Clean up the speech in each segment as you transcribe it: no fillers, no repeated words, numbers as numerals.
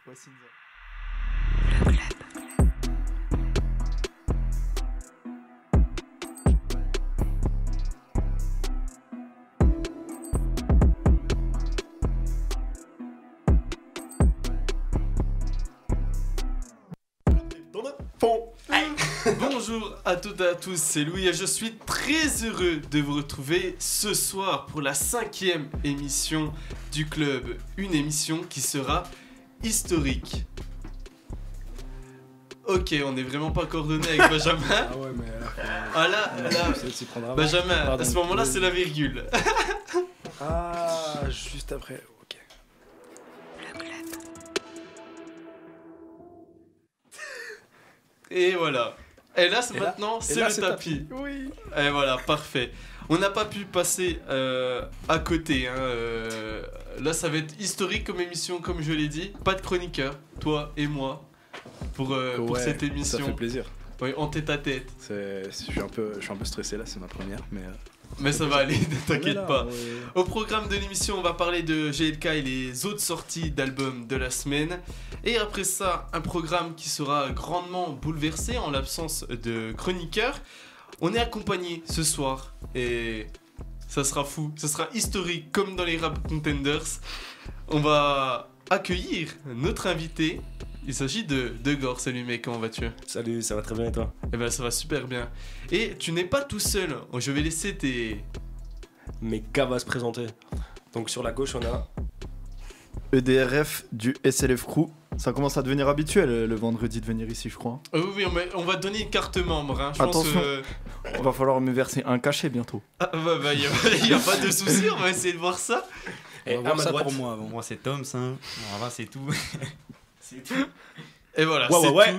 Voici une... Bonjour à toutes et à tous, c'est Louis et je suis très heureux de vous retrouver ce soir pour la 5e émission du club. Une émission qui sera historique. Ok, on n'est vraiment pas coordonné avec Benjamin. Ah ouais, mais là, Benjamin, à ce moment-là, c'est la virgule. Ah, juste après, ok. Et voilà. Et là, maintenant, c'est le tapis. Oui. Et voilà, parfait. On n'a pas pu passer à côté. Là, ça va être historique comme émission, comme je l'ai dit. Pas de chroniqueur, toi et moi, pour cette émission. Ça fait plaisir. Oui, en tête à tête. Je suis un peu stressé là, c'est ma première, mais ça va aller, ne t'inquiète pas. Ouais. Au programme de l'émission, on va parler de GLK et les autres sorties d'albums de la semaine. Et après ça, un programme qui sera grandement bouleversé en l'absence de chroniqueurs. On est accompagné ce soir et ça sera fou, ça sera historique comme dans les Rap Contenders. On va accueillir notre invité. Il s'agit de Gore. Salut mec, comment vas-tu ? Salut, ça va très bien et toi ? Eh ben ça va super bien. Et tu n'es pas tout seul, je vais laisser Mes gars va se présenter. Donc sur la gauche on a... EDRF du SLF Crew. Ça commence à devenir habituel le vendredi de venir ici, je crois. Oui, on va donner une carte membre. Hein. Attention, on va falloir me verser un cachet bientôt. Ah, y a pas de souci, on va essayer de voir ça. Et à ma ça droite, pour moi avant. Moi c'est Tom, ça. Voilà, c'est tout. c'est tout. Et voilà, Ouais.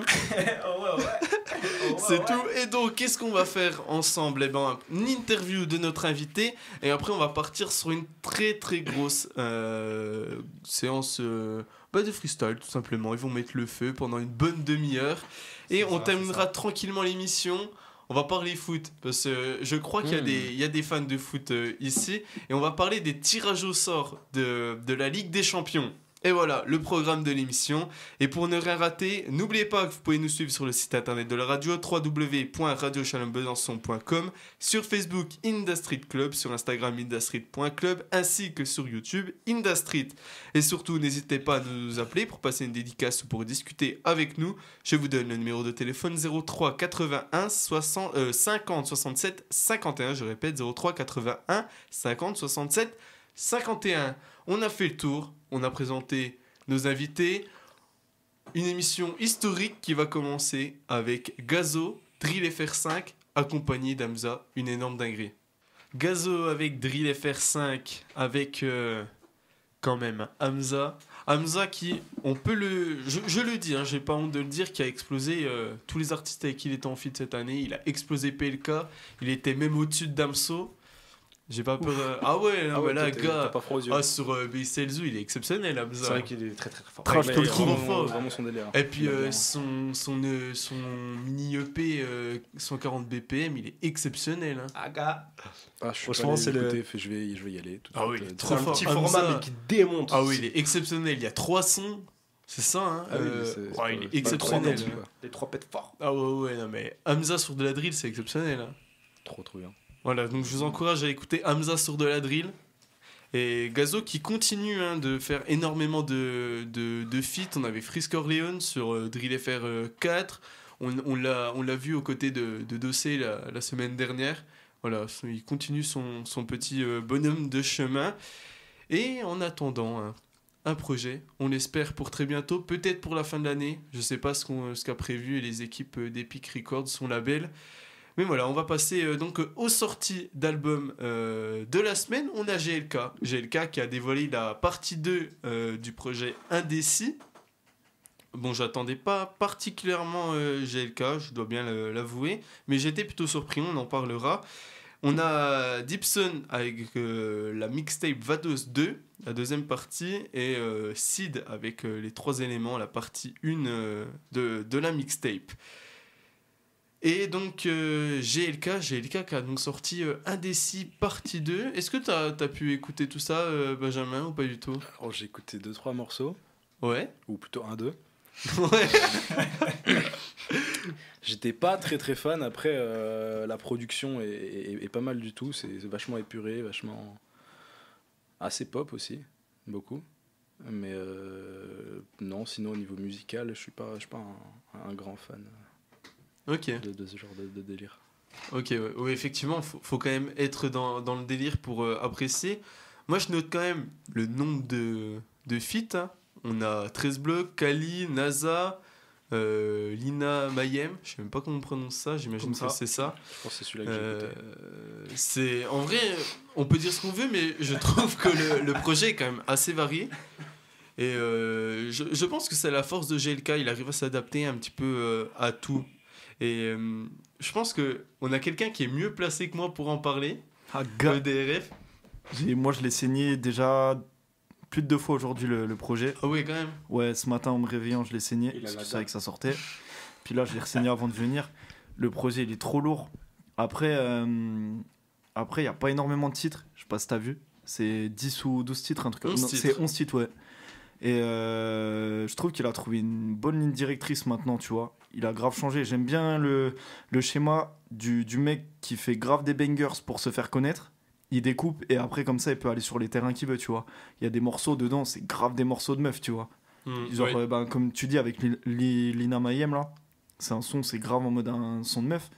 C'est tout. Et donc, qu'est-ce qu'on va faire ensemble ? Eh ben, une interview de notre invité. Et après, on va partir sur une très très grosse séance de freestyle, tout simplement. Ils vont mettre le feu pendant une bonne demi-heure. Et on terminera tranquillement l'émission. On va parler foot, parce que je crois qu'il y a des fans de foot ici. Et on va parler des tirages au sort de la Ligue des Champions. Et voilà, le programme de l'émission. Et pour ne rien rater, n'oubliez pas que vous pouvez nous suivre sur le site internet de la radio, www.radiochalonbesançon.com, sur Facebook Industreet Club, sur Instagram industreet.club, ainsi que sur YouTube Industreet. Et surtout, n'hésitez pas à nous appeler pour passer une dédicace ou pour discuter avec nous. Je vous donne le numéro de téléphone 03 81 50 67 51. Je répète, 03 81 50 67 51. On a fait le tour, on a présenté nos invités. Une émission historique qui va commencer avec Gazo, Drill FR5, accompagné d'Hamza, une énorme dinguerie. Gazo avec Drill FR5, avec quand même Hamza. Hamza qui, on peut je le dis, j'ai pas honte de le dire, qui a explosé tous les artistes avec qui il était en feat cette année. Il a explosé PLK, il était même au-dessus de Damso. J'ai pas peur. Ah ouais, mais là, gars. Pas froid aux yeux. Sur BCLZoo, il est exceptionnel, Hamza. C'est vrai qu'il est très très fort. Trash Ouais, Talk mais, King. Vraiment son délire. Et puis son mini EP 140 BPM, il est exceptionnel. Hein. Franchement, c'est le. Je vais y aller. Tout de Ah oui, suite. il est C'est trop un fort. petit Hamza. format mais qui démonte. Ah oui, il est exceptionnel. Il y a 3 sons. C'est ça, hein. Ah oui, il est exceptionnel. Trop bien. Les 3 pètes forts. Ah ouais, non mais Hamza sur de la drill, c'est exceptionnel. Hein. Trop bien. Voilà, donc je vous encourage à écouter Hamza sur de la drill. Et Gazo qui continue de faire énormément de feats. On avait Frisk Orleans sur Drill FR 4. On l'a vu aux côtés de Dossé la semaine dernière. Voilà, il continue son petit bonhomme de chemin. Et en attendant un projet, on l'espère pour très bientôt, peut-être pour la fin de l'année. Je ne sais pas ce qu'a prévu les équipes d'Epic Records, son label. Mais voilà, on va passer donc aux sorties d'albums de la semaine. On a GLK qui a dévoilé la partie 2 du projet Indécis. Bon, j'attendais pas particulièrement GLK, je dois bien l'avouer, mais j'étais plutôt surpris, on en parlera. On a Dipson avec la mixtape Vados 2, la deuxième partie, et Sid avec les 3 éléments, la partie 1 de la mixtape. Et donc GLK qui a donc sorti Indécis partie 2. Est-ce que t'as pu écouter tout ça, Benjamin, ou pas du tout ? Alors j'ai écouté 2-3 morceaux. Ouais. ou plutôt 1-2. Ouais. J'étais pas très très fan. Après, la production est pas mal du tout. C'est vachement épuré, vachement. Assez pop aussi, beaucoup. Mais non, sinon au niveau musical, je suis pas un grand fan Ok. de ce genre de délire. Ok, ouais. Oui, effectivement, faut quand même être dans le délire pour apprécier. Moi, je note quand même le nombre de feats, hein. On a 13 blocs, Kali, NASA, Lina Mayem. Je sais même pas comment on prononce ça, j'imagine Comme que ça. c'est ça. Je pense que c'est celui-là que j'ai écouté. C'est en vrai, on peut dire ce qu'on veut, mais je trouve que le projet est quand même assez varié. Et je pense que c'est la force de GLK, il arrive à s'adapter un petit peu à tout. Et je pense qu'on a quelqu'un qui est mieux placé que moi pour en parler. Ah, gars, EDRF. moi je l'ai saigné déjà plus de 2 fois aujourd'hui le projet. Ah oui, quand même. Ouais, ce matin en me réveillant, je l'ai saigné Il a parce que la je savais que ça sortait. Puis là, je l'ai saigné avant de venir. Le projet, il est trop lourd. Après, il n'y a pas énormément de titres. Je sais pas si t'as vu. C'est 10 ou 12 titres, un truc comme 11 ça. titres. C'est 11 titres, ouais. Et je trouve qu'il a trouvé une bonne ligne directrice maintenant, tu vois. Il a grave changé. J'aime bien le schéma du mec qui fait grave des bangers pour se faire connaître. Il découpe et après, comme ça, il peut aller sur les terrains qu'il veut, tu vois. Il y a des morceaux dedans, c'est grave des morceaux de meufs, tu vois. Genre, Ouais. comme tu dis avec Lina Mayem, là, c'est un son, c'est grave en mode un son de meuf.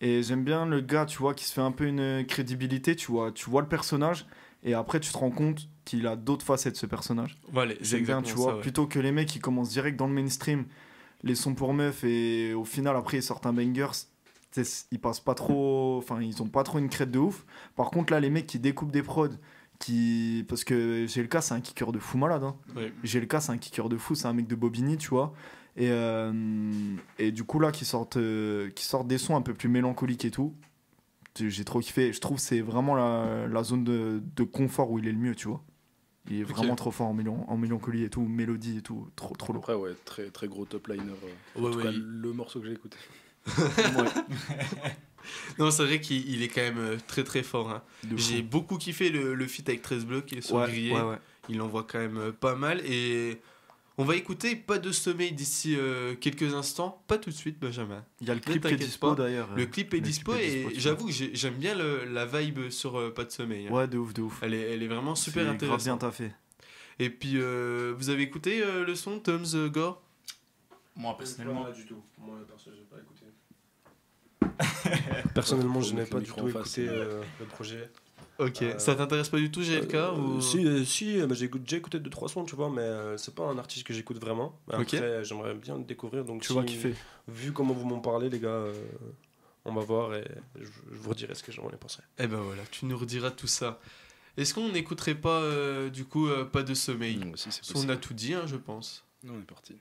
Et j'aime bien le gars, tu vois, qui se fait un peu une crédibilité, tu vois le personnage, et après tu te rends compte qu'il a d'autres facettes, ce personnage. Voilà, c'est J'aime bien, tu exactement vois, ça, ouais. plutôt que les mecs qui commencent direct dans le mainstream, les sons pour meufs, et au final, après, ils sortent un banger, ils passent pas trop, enfin, ils ont pas trop une crête de ouf. Par contre, là, les mecs qui découpent des prods, parce que GLK, c'est un kicker de fou malade, hein. Ouais. GLK, c'est un kicker de fou, c'est un mec de Bobigny, tu vois. Et du coup, là, qui sortent des sons un peu plus mélancoliques et tout, j'ai trop kiffé. Je trouve que c'est vraiment la zone de confort où il est le mieux, tu vois. Il est vraiment trop fort en mélancolie et tout, mélodie et tout, trop lourd. Après, ouais, très, très gros top liner. Ouais, En tout ouais, cas, il- le morceau que j'ai écouté. Non, c'est vrai qu'il est quand même très très fort, hein. De J'ai fou. beaucoup kiffé le feat avec 13 blocs et sur Ouais, Grillé. ouais. Il envoie quand même pas mal. Et on va écouter Pas de sommeil d'ici quelques instants. Pas tout de suite, Benjamin. Il y a le Ne clip qui est t'inquiète dispo pas. d'ailleurs. Le clip est dispo clip est et dispo, tu j'avoue que j'aime bien la vibe sur Pas de sommeil, hein. Ouais, de ouf. Elle est vraiment super C'est grave bien intéressante. taffé. Et puis, vous avez écouté le son Tom's Gore? Moi, personnellement, du tout. Moi, perso, j'ai pas écouté. Personnellement, je Faut n'ai mettre pas le du micro tout en face. écouté le projet. Ok. Euh, Ça t'intéresse pas du tout, GLK ou... Si, bah, j'ai déjà écouté 2-3 sons, tu vois, mais c'est pas un artiste que j'écoute vraiment. Ok. Après, j'aimerais bien le découvrir. Donc, Tu vois kiffer. Vu comment vous m'en parlez, les gars, on va voir et je vous redirai ce que j'en ai pensé. Eh ben voilà, tu nous rediras tout ça. Est-ce qu'on n'écouterait pas, du coup, Pas de sommeil? Aussi, c'est Parce qu'on possible. a tout dit, hein, je pense. Non, on est parti.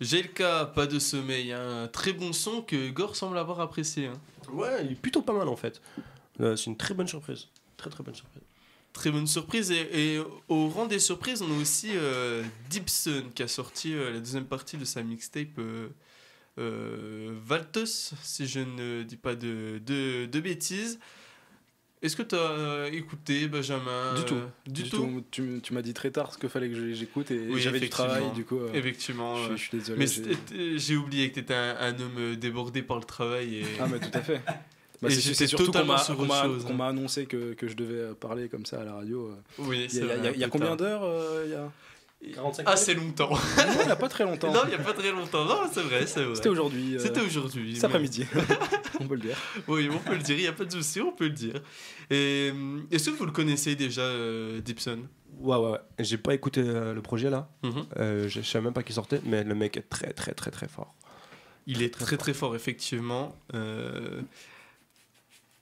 GLK, Pas de sommeil, un très bon son que Gore semble avoir apprécié, hein. Ouais, il est plutôt pas mal en fait. C'est une très bonne surprise. Très très bonne surprise. Très bonne surprise. Et au rang des surprises, on a aussi Dipson qui a sorti la deuxième partie de sa mixtape Valtos, si je ne dis pas de bêtises. Est-ce que tu as écouté, Benjamin? Du tout. Du tout. Tu m'as dit très tard ce qu'il fallait que j'écoute et Oui, j'avais du effectivement. travail, du coup. Effectivement. Je suis désolé. Mais j'ai oublié que tu étais un homme débordé par le travail. Et... Ah, mais tout à fait. Bah, Et c'est j'étais c'est surtout qu'on totalement m'a sur autre chose, qu'on m'a annoncé que je devais parler comme ça à la radio. Oui, Il c'est y a, vrai, il y a- il y a un peu combien tard. d'heures il y a... 45 Assez longtemps. Non, il n'y a pas très longtemps. Non, il n'y a pas très longtemps. Non, c'est vrai, c'est vrai. C'était aujourd'hui. C'était aujourd'hui. Cet après-midi. On peut le dire. Oui, on peut le dire, il n'y a pas de souci, on peut le dire. Et est-ce que vous le connaissez déjà, Dipson? Ouais. J'ai pas écouté le projet là. Mhm. Je savais même pas qu'il sortait, mais le mec est très très très très fort. Il est très très fort, effectivement.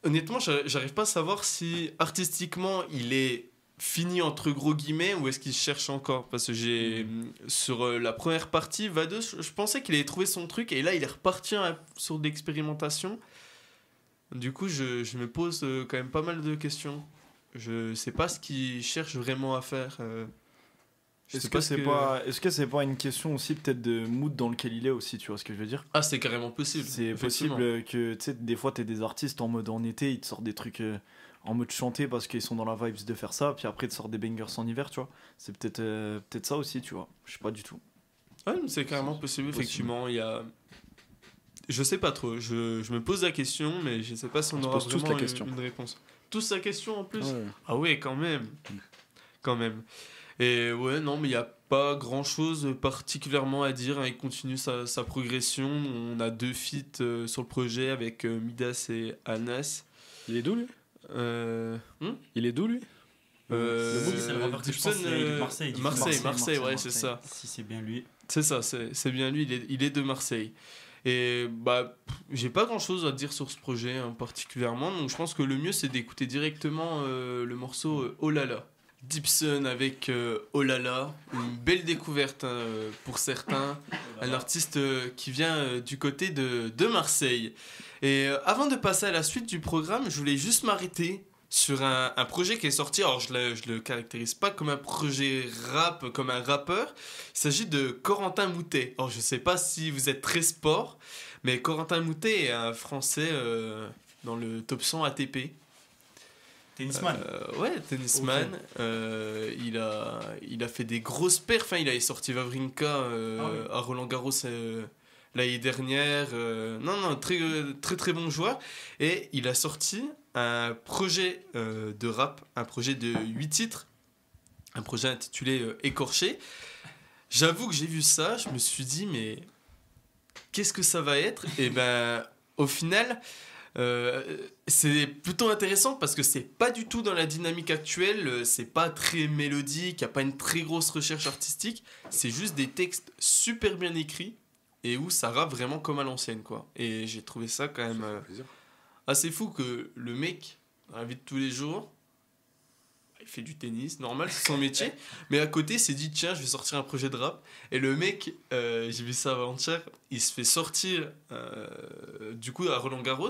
Honnêtement, j'arrive pas à savoir si artistiquement il est fini entre gros guillemets ou est-ce qu'il cherche encore, parce que j'ai sur la première partie Vados, je pensais qu'il avait trouvé son truc et là il est reparti sur de l'expérimentation. Du coup je me pose quand même pas mal de questions. Je sais pas ce qu'il cherche vraiment à faire. Je sais Est-ce que ce c'est pas une question aussi peut-être de mood dans lequel il est aussi, tu vois ce que je veux dire? Ah, c'est carrément possible. C'est effectivement. possible que, tu sais, des fois, t'es des artistes en mode en été, ils te sortent des trucs en mode chanter parce qu'ils sont dans la vibes de faire ça, puis après de sortir des bangers en hiver, tu vois. C'est peut-être ça aussi, tu vois. Je sais pas du tout. Ouais, mais c'est carrément possible, effectivement. Il y a... Je sais pas trop, je me pose la question, mais je sais pas si on On se aura pose tous vraiment la question. une réponse. Tous la question en plus? Ouais. Ah ouais, quand même. Quand même. Et ouais, non, mais il n'y a pas grand-chose particulièrement à dire, hein. Il continue sa progression. On a 2 feats sur le projet avec Midas et Anas. Il est d'où lui Il est d'où lui C'est le rappeur que je pense, il est de Marseille. du coup. Marseille, ouais, c'est ça. Si c'est bien lui. C'est ça, c'est bien lui, il est de Marseille. Et bah, j'ai pas grand chose à dire sur ce projet hein, particulièrement, donc je pense que le mieux c'est d'écouter directement le morceau Oh là là. Dipson avec Oh là là, une belle découverte hein, pour certains, un artiste qui vient du côté de Marseille. Et avant de passer à la suite du programme, je voulais juste m'arrêter sur un projet qui est sorti. Alors je le caractérise pas comme un projet rap, comme un rappeur. Il s'agit de Corentin Moutet. Alors je sais pas si vous êtes très sport, mais Corentin Moutet est un Français dans le top 100 ATP. Tennisman. Ouais, tennisman. Il a fait des grosses perfs. Enfin, il avait sorti Wawrinka à Roland Garros l'année dernière. Non, très, très très bon joueur. Et il a sorti un projet de rap, un projet de 8 titres, un projet intitulé Écorché. J'avoue que j'ai vu ça, je me suis dit, mais qu'est-ce que ça va être? Et ben, au final... c'est plutôt intéressant parce que c'est pas du tout dans la dynamique actuelle, c'est pas très mélodique, y a pas une très grosse recherche artistique, c'est juste des textes super bien écrits et où ça rappe vraiment comme à l'ancienne quoi. Et j'ai trouvé ça quand même assez fou que le mec, dans la vie de tous les jours, il fait du tennis, normal, c'est son métier, mais à côté, il s'est dit tiens, je vais sortir un projet de rap. Et le mec, j'ai vu ça avant-hier, il se fait sortir du coup à Roland Garros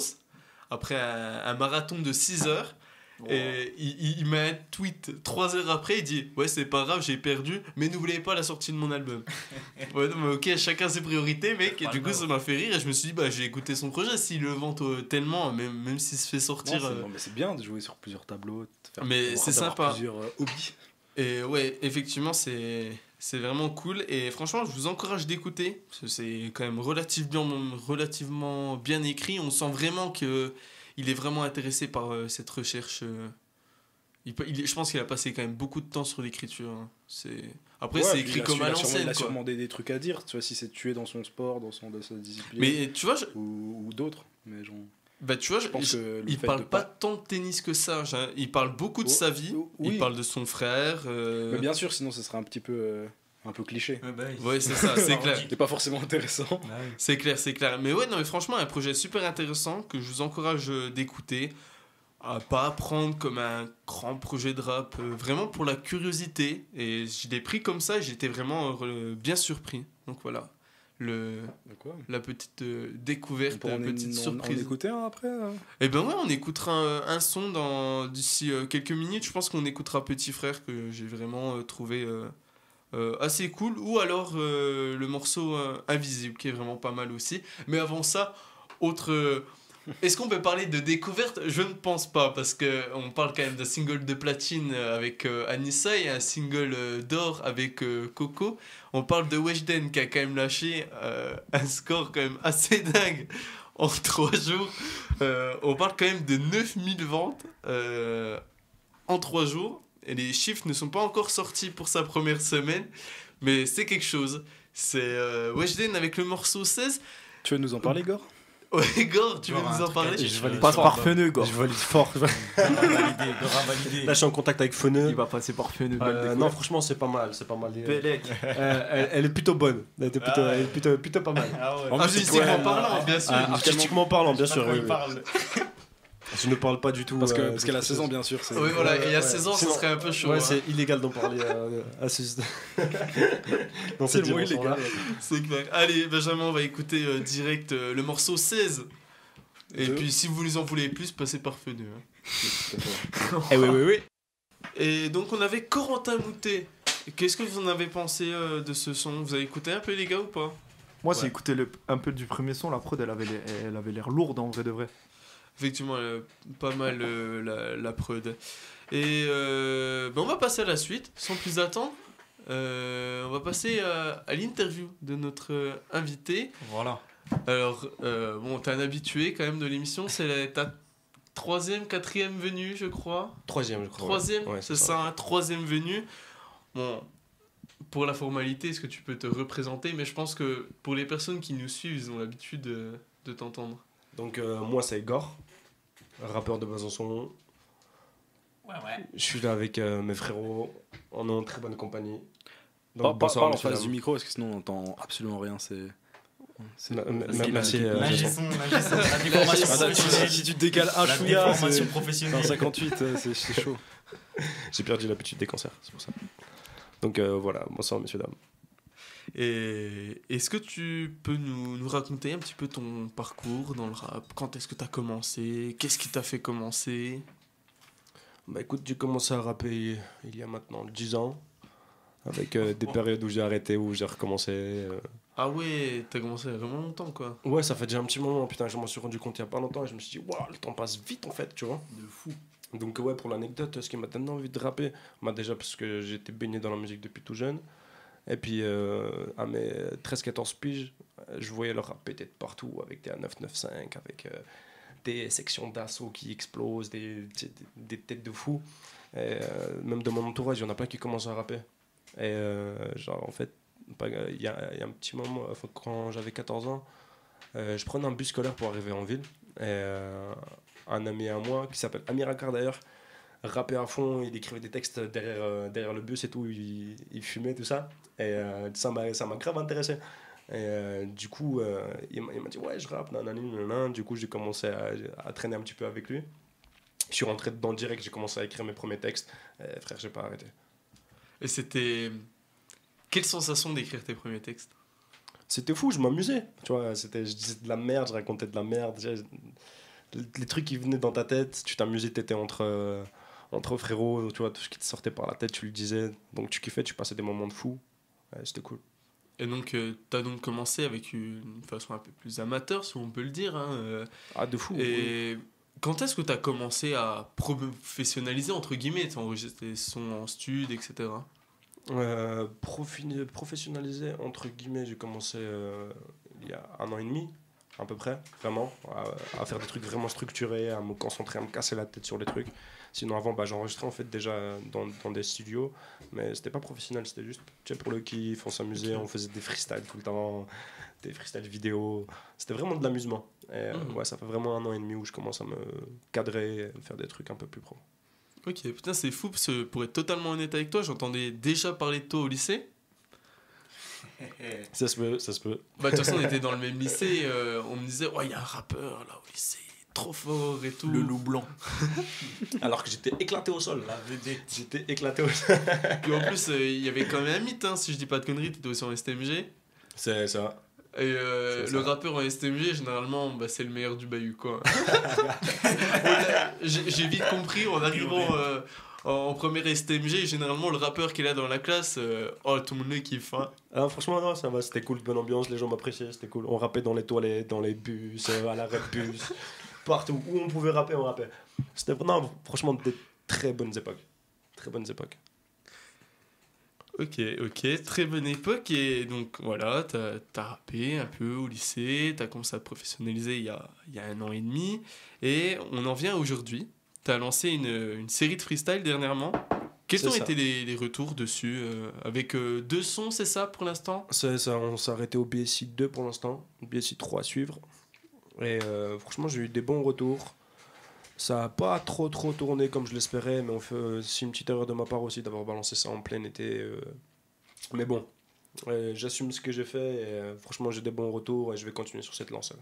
après un marathon de 6 heures. Wow. Et il met un tweet 3 heures après, il dit ouais, c'est pas grave, j'ai perdu, mais n'oubliez pas la sortie de mon album. Ouais, non, mais ok, chacun ses priorités, mec. Et du coup, ça m'a fait rire et je me suis dit bah, j'ai écouté son projet. S'il le vante tellement, même s'il se fait sortir. Non, mais c'est bien de jouer sur plusieurs tableaux, mais c'est sympa. Plusieurs hobbies. Et ouais, effectivement, c'est vraiment cool. Et franchement, je vous encourage d'écouter. Parce que c'est quand même relativement bien écrit. On sent vraiment qu'il est vraiment intéressé par cette recherche. Je pense qu'il a passé quand même beaucoup de temps sur l'écriture. Hein. Après, c'est écrit comme à l'ancienne. Il a sûrement des trucs à dire. Tu vois, si c'est tué dans son sport, dans sa discipline. Mais tu vois, ou d'autres. Mais genre... Bah tu vois, il parle pas tant de tennis que ça. Il parle beaucoup de sa vie. Oui. Il parle de son frère. Mais bien sûr, sinon ce serait un petit peu cliché. Ouais, c'est ça, c'est clair. C'est pas forcément intéressant. C'est clair. Mais ouais, non, mais franchement, un projet super intéressant que je vous encourage d'écouter. À pas apprendre comme un grand projet de rap, vraiment pour la curiosité. Et je l'ai pris comme ça et j'étais vraiment bien surpris. Donc voilà. La petite découverte, la petite surprise. On écouter un après Eh ben ouais, on écoutera un son d'ici quelques minutes. Je pense qu'on écoutera Petit Frère que j'ai vraiment trouvé assez cool. Ou alors le morceau Invisible qui est vraiment pas mal aussi. Mais avant ça, est-ce qu'on peut parler de découverte? Je ne pense pas, parce qu'on parle quand même d'un single de platine avec Anissa et un single d'or avec Coco. On parle de Weshden qui a quand même lâché un score quand même assez dingue en 3 jours. On parle quand même de 9000 ventes en 3 jours. Et les chiffres ne sont pas encore sortis pour sa première semaine, mais c'est quelque chose. C'est Weshden avec le morceau 16. Tu veux nous en parler, Gore? Ouais, Gore, tu veux nous en parler? Passe par Feneux, Gore. Je valide fort. Validé. Là, je suis en contact avec Feneux. Il va passer par Feneux. Non, franchement, c'est pas mal. Elle est plutôt bonne. Elle est plutôt pas mal. Artistiquement parlant, bien sûr. Artistiquement parlant, bien sûr. Je ne parle pas du tout. Parce qu'elle a 16 ans, bien sûr. Oui, voilà, et il y a 16 ans, ça serait un peu chaud. Ouais, c'est illégal d'en parler à ce. Dans cette dimension-là. C'est clair. Allez, Benjamin, on va écouter direct le morceau 16. Et puis, si vous en voulez plus, passez par Feneux. Eh oui. Et donc, on avait Corentin Moutet. Qu'est-ce que vous en avez pensé de ce son? Vous avez écouté un peu, les gars, ou pas? Moi, j'ai écouté un peu du premier son. La prod, elle avait l'air lourde, en vrai de vrai. Effectivement, pas mal la prod. Et on va passer à la suite, sans plus attendre. On va passer à l'interview de notre invité. Voilà. Alors, t'es un habitué quand même de l'émission, c'est ta 3e, 4e venue, je crois. 3e, je crois. 3e, ouais, c'est ça, hein, 3e venue. Bon, pour la formalité, est-ce que tu peux te représenter? Mais je pense que pour les personnes qui nous suivent, ils ont l'habitude de t'entendre. Donc, moi, c'est Igor, rappeur de Besançon. Ouais. Je suis là avec mes frérots, on est en très bonne compagnie. Donc, bonsoir, parle en monsieur, face dame. du micro parce que sinon on n'entend absolument rien. Merci. L'ingé son, la déformation professionnelle. Si tu te décales un La chouïa, déformation c'est professionnelle. 58, c'est chaud. J'ai perdu l'habitude des concerts, c'est pour ça. Donc voilà, bonsoir messieurs, dames. Et est-ce que tu peux nous raconter un petit peu ton parcours dans le rap? Quand est-ce que tu as commencé? Qu'est-ce qui t'a fait commencer? Bah écoute, j'ai commencé à rapper il y a maintenant 10 ans, avec des périodes où j'ai arrêté, où j'ai recommencé. Ah ouais, t'as commencé il y a vraiment longtemps quoi. Ouais, ça fait déjà un petit moment, putain, je m'en suis rendu compte il y a pas longtemps et je me suis dit, waouh, le temps passe vite en fait, tu vois. De fou. Donc ouais, pour l'anecdote, ce qui m'a donné envie de rapper, déjà parce que j'étais baigné dans la musique depuis tout jeune. Et puis à mes 13-14 piges, je voyais le rap péter de partout avec des A995, avec des sections d'assaut qui explosent, des têtes de fou. Et même de mon entourage, il y en a plein qui commencent à rapper. Et genre en fait, il y a un petit moment, quand j'avais 14 ans, je prenais un bus scolaire pour arriver en ville. Et un ami à moi, qui s'appelle Amir Akar d'ailleurs, rappait à fond, il écrivait des textes derrière le bus et tout, il fumait tout ça. Et ça m'a grave intéressé. Et du coup, il m'a dit ouais, je rappe, nanana. Du coup, j'ai commencé à traîner un petit peu avec lui. Je suis rentré dedans direct, j'ai commencé à écrire mes premiers textes. Et, frère, j'ai pas arrêté. Et c'était... Quelle sensation d'écrire tes premiers textes? C'était fou, je m'amusais. Tu vois, je disais de la merde, je racontais de la merde. Les trucs qui venaient dans ta tête, tu t'amusais, t'étais entre frérots, tu vois, tout ce qui te sortait par la tête, tu le disais. Donc tu kiffais, tu passais des moments de fou. Ouais, c'était cool. Et donc, t'as donc commencé avec une façon un peu plus amateur, si on peut le dire. Hein, Ah, de fou. Et quand est-ce que t'as commencé à professionnaliser, entre guillemets, t'enregistrer des sons en studio, etc. Professionnalisé, entre guillemets, j'ai commencé il y a 1 an et demi, à peu près, vraiment, à faire des trucs vraiment structurés, à me concentrer, à me casser la tête sur les trucs. Sinon, avant, j'enregistrais en fait déjà dans des studios, mais c'était pas professionnel, c'était juste pour le kiff, on s'amusait, on faisait des freestyles tout le temps, des freestyles vidéo. C'était vraiment de l'amusement. Et ouais, ça fait vraiment 1 an et demi où je commence à me cadrer, faire des trucs un peu plus pro. Ok, putain, c'est fou parce que pour être totalement honnête avec toi, j'entendais déjà parler de toi au lycée. Ça se peut. Bah, de toute façon, on était dans le même lycée, on me disait, ouais, il y a un rappeur là au lycée, trop fort et tout. Le loup blanc. Alors que j'étais éclaté au sol. La vedette. J'étais éclaté au sol. Puis en plus, il y avait quand même un mythe, hein, si je dis pas de conneries, t'étais aussi en STMG. C'est ça. Et le rappeur en STMG, généralement, c'est le meilleur du bahut, quoi. J'ai vite compris, en arrivant en première STMG, généralement, le rappeur qui est là dans la classe, tout le monde le kiffe. Hein. Ah, franchement, non, ça va, c'était cool, bonne ambiance, les gens m'appréciaient, c'était cool. On rappait dans les toilettes, dans les bus, à l'arrêt de bus, partout où on pouvait rapper, on rappait. C'était non, franchement des très bonnes époques. Très bonnes époques. Ok, très bonne époque. Et donc voilà, t'as rappé un peu au lycée, t'as commencé à te professionnaliser il y a 1 an et demi. Et on en vient aujourd'hui. T'as lancé une série de freestyle dernièrement. Quels ont été les retours dessus avec 2 sons, c'est ça pour l'instant? C'est ça, on s'est arrêté au BSI 2 pour l'instant, BSI 3 à suivre. Et franchement, j'ai eu des bons retours. Ça n'a pas trop tourné comme je l'espérais, mais c'est une petite erreur de ma part aussi d'avoir balancé ça en plein été. Mais bon, j'assume ce que j'ai fait et franchement j'ai des bons retours et je vais continuer sur cette lancée.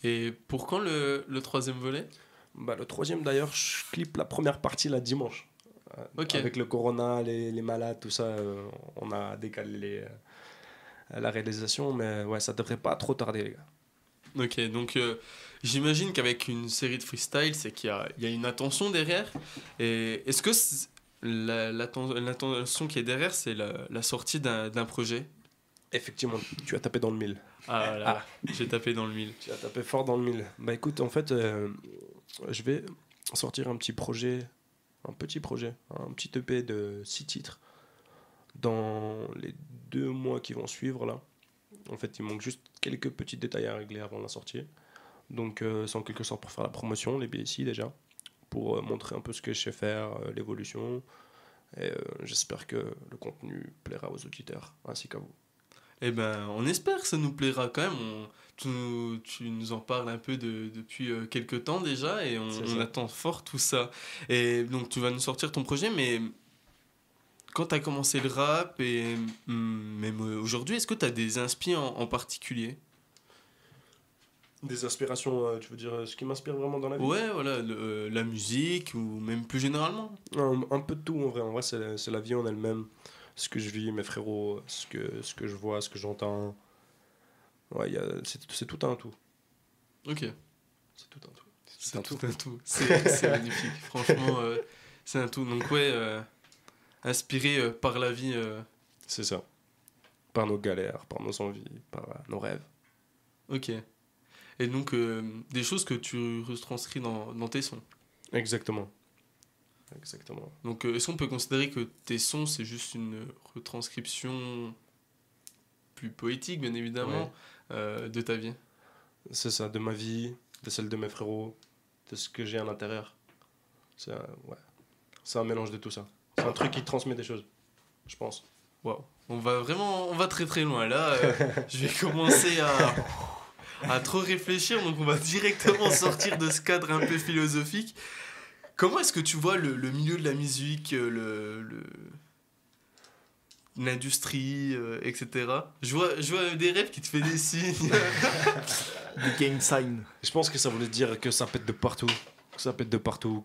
Et pour quand le 3e volet? Le 3e d'ailleurs, je clippe la première partie là dimanche. Avec le corona, les malades, tout ça, on a décalé la réalisation, mais ouais, ça devrait pas trop tarder les gars. Ok, donc j'imagine qu'avec une série de freestyle, c'est qu'il y a une intention derrière. Et est-ce que l'intention qui est derrière, c'est la sortie d'un projet? Effectivement, tu as tapé dans le mille. Ah, voilà, j'ai tapé dans le mille. Tu as tapé fort dans le mille. Écoute, en fait, je vais sortir un petit projet, un petit EP de 6 titres dans les 2 mois qui vont suivre là. En fait, il manque juste quelques petits détails à régler avant la sortie. Donc, c'est en quelque sorte pour faire la promotion, les BSI déjà, pour montrer un peu ce que je sais faire, l'évolution. Et j'espère que le contenu plaira aux auditeurs ainsi qu'à vous. Eh ben, on espère que ça nous plaira quand même. Tu nous en parles un peu depuis quelques temps déjà et on attend fort tout ça. Et donc, tu vas nous sortir ton projet, mais quand tu as commencé le rap et même aujourd'hui, est-ce que tu as des inspi en particulier? Des inspirations, tu veux dire ce qui m'inspire vraiment dans la vie? Ouais, voilà, la musique ou même plus généralement. Un peu de tout en vrai. En vrai, c'est la vie en elle-même. Ce que je vis, mes frérots, ce que je vois, ce que j'entends. Ouais, c'est tout un tout. Ok. C'est tout un tout. C'est tout un tout. C'est magnifique. Franchement, c'est un tout. Donc, ouais, inspiré par la vie. C'est ça. Par nos galères, par nos envies, par nos rêves. Ok. Et donc, des choses que tu retranscris dans tes sons. Exactement. Donc, est-ce qu'on peut considérer que tes sons, c'est juste une retranscription plus poétique, bien évidemment, de ta vie? C'est ça, de ma vie, de celle de mes frérots, de ce que j'ai à l'intérieur. C'est un mélange de tout ça. C'est un truc qui transmet des choses, je pense. Waouh. On va très très loin. Là, je vais commencer à trop réfléchir, donc on va directement sortir de ce cadre un peu philosophique. Comment est-ce que tu vois le milieu de la musique, l'industrie, etc. Je vois des rêves qui te fait des signes. The gang sign. Je pense que ça voulait dire que ça pète de partout. Que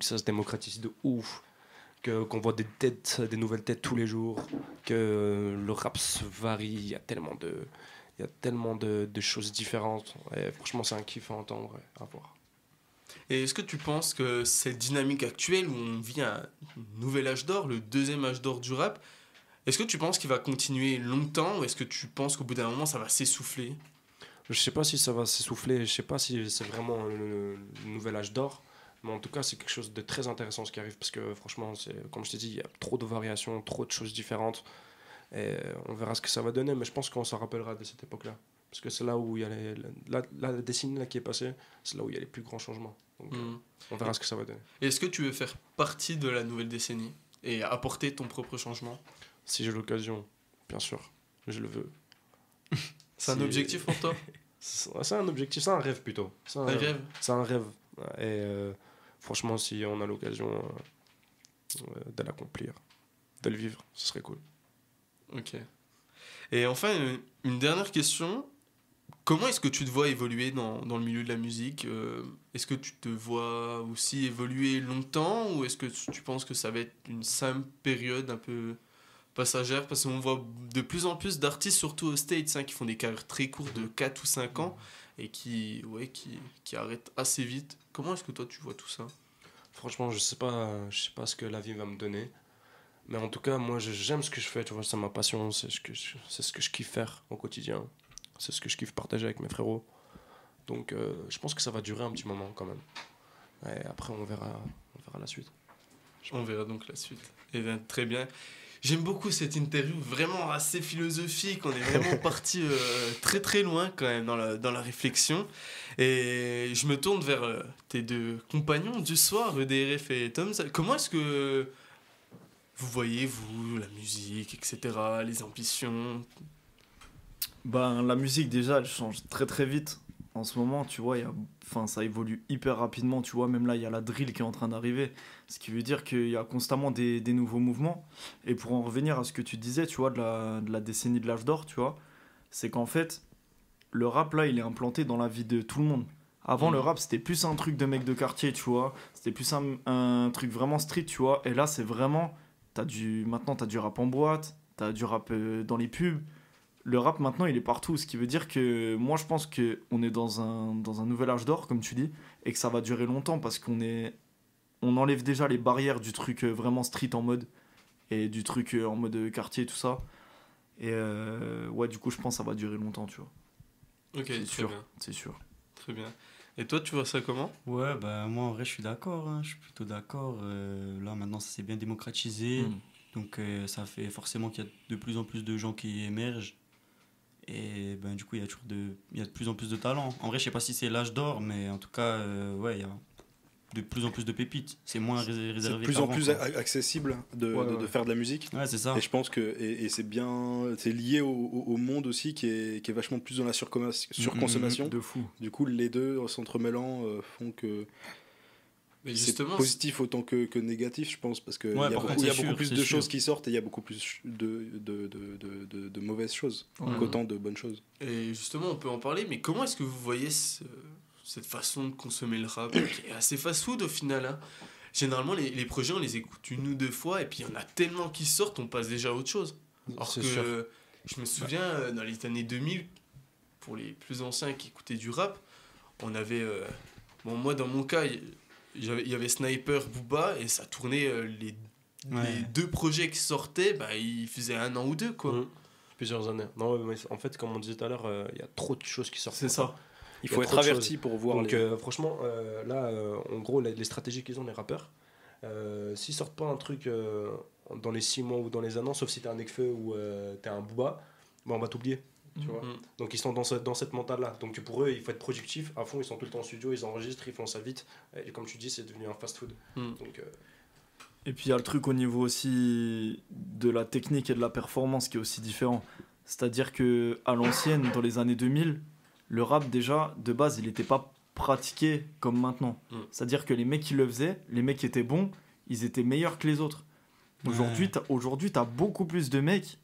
ça se démocratise de ouf. Qu'on voit des nouvelles têtes tous les jours. Que le rap se varie. Il y a tellement de choses différentes. Et franchement, c'est un kiff à entendre et à voir. Et est-ce que tu penses que cette dynamique actuelle où on vit un nouvel âge d'or, le deuxième âge d'or du rap, est-ce que tu penses qu'il va continuer longtemps ou est-ce que tu penses qu'au bout d'un moment ça va s'essouffler? Je sais pas si ça va s'essouffler, je sais pas si c'est vraiment le nouvel âge d'or, mais en tout cas c'est quelque chose de très intéressant ce qui arrive parce que franchement, comme je t'ai dit, il y a trop de variations, trop de choses différentes et on verra ce que ça va donner, mais je pense qu'on s'en rappellera de cette époque-là. Parce que c'est là où il y a la décennie là qui est passée, c'est là où il y a les plus grands changements. Donc on verra ce que ça va donner. Est-ce que tu veux faire partie de la nouvelle décennie et apporter ton propre changement? Si j'ai l'occasion, bien sûr, je le veux. C'est un objectif pour toi? C'est un objectif, c'est un rêve plutôt. C'est un rêve. C'est un rêve. Et franchement, si on a l'occasion de l'accomplir, de le vivre, ce serait cool. Ok. Et enfin, une dernière question. Comment est-ce que tu te vois évoluer dans le milieu de la musique? Est-ce que tu te vois aussi évoluer longtemps ou est-ce que tu penses que ça va être une simple période un peu passagère? Parce qu'on voit de plus en plus d'artistes, surtout aux States, qui font des carrières très courtes de 4 ou 5 ans et qui arrêtent assez vite. Comment est-ce que toi tu vois tout ça? Franchement, je sais pas ce que la vie va me donner. Mais en tout cas, moi j'aime ce que je fais, tu vois, c'est ma passion, c'est ce que je kiffe faire au quotidien. C'est ce que je kiffe partager avec mes frérots. Donc je pense que ça va durer un petit moment quand même. Et après on verra la suite. On verra donc la suite. Eh bien, très bien. J'aime beaucoup cette interview, vraiment assez philosophique. On est vraiment parti très très loin quand même dans la réflexion. Et je me tourne vers tes deux compagnons du soir, EDRF et Tom. Comment est-ce que vous voyez, vous, la musique, etc., les ambitions? Ben, la musique, déjà, elle change très très vite. En ce moment, tu vois, ça évolue hyper rapidement. Tu vois, même là, il y a la drill qui est en train d'arriver. Ce qui veut dire qu'il y a constamment des nouveaux mouvements. Et pour en revenir à ce que tu disais, tu vois, de la décennie de l'âge d'or, tu vois, c'est qu'en fait, le rap, là, il est implanté dans la vie de tout le monde. Avant, le rap, c'était plus un truc de mec de quartier, tu vois. C'était plus un truc vraiment street, tu vois. Et là, c'est vraiment... Maintenant, t'as du rap en boîte, t'as du rap dans les pubs. Le rap maintenant il est partout, ce qui veut dire que moi je pense qu'on est dans un nouvel âge d'or comme tu dis et que ça va durer longtemps parce on enlève déjà les barrières du truc vraiment street en mode et du truc en mode quartier tout ça et ouais du coup je pense que ça va durer longtemps tu vois. Ok, c'est très sûr, bien. c'est sûr. Très bien. Et toi, tu vois ça comment? Ouais, bah moi en vrai je suis d'accord, hein, je suis plutôt d'accord. Là maintenant ça s'est bien démocratisé, donc ça fait forcément qu'il y a de plus en plus de gens qui émergent. Et ben, du coup, il y a de plus en plus de talents. En vrai, je sais pas si c'est l'âge d'or, mais en tout cas, ouais, il y a de plus en plus de pépites. C'est moins réservé. C'est de plus en plus accessible de faire de la musique. Ouais, c'est ça. Et je pense que c'est lié au monde aussi qui est vachement plus dans la surconsommation. De fou. Du coup, les deux s'entremêlant font que c'est positif autant que négatif, je pense, parce qu'il y a beaucoup plus de choses qui sortent et il y a beaucoup plus de mauvaises choses qu'autant de bonnes choses. Et justement, on peut en parler, mais comment est-ce que vous voyez cette façon de consommer le rap qui est assez fast-food au final, hein? Généralement, les projets, on les écoute 1 ou 2 fois, et puis il y en a tellement qui sortent, on passe déjà à autre chose. Alors que je me souviens, dans les années 2000, pour les plus anciens qui écoutaient du rap, on avait... moi, dans mon cas... Il y avait Sniper, Booba, et ça tournait les 2 projets qui sortaient, bah, ils faisaient 1 an ou 2, quoi. Plusieurs années. Non, mais en fait, comme on disait tout à l'heure, il y a trop de choses qui sortent. C'est ça. Il faut être averti pour voir. Donc, franchement, là, en gros, les stratégies qu'ils ont, les rappeurs, s'ils sortent pas un truc dans les 6 mois ou dans les 1 an, sauf si t'es un Nekfeu ou t'es un Booba, bah, on va t'oublier. Tu vois. Donc ils sont dans cette mentale là, donc pour eux il faut être productif à fond, ils sont tout le temps en studio, ils enregistrent, ils font ça vite, et comme tu dis c'est devenu un fast food. Donc, et puis il y a le truc au niveau aussi de la technique et de la performance qui est aussi différent, c'est-à-dire que à l'ancienne, dans les années 2000, le rap déjà de base il n'était pas pratiqué comme maintenant, c'est-à-dire que les mecs qui le faisaient, les mecs qui étaient bons, ils étaient meilleurs que les autres. Aujourd'hui t'as beaucoup plus de mecs.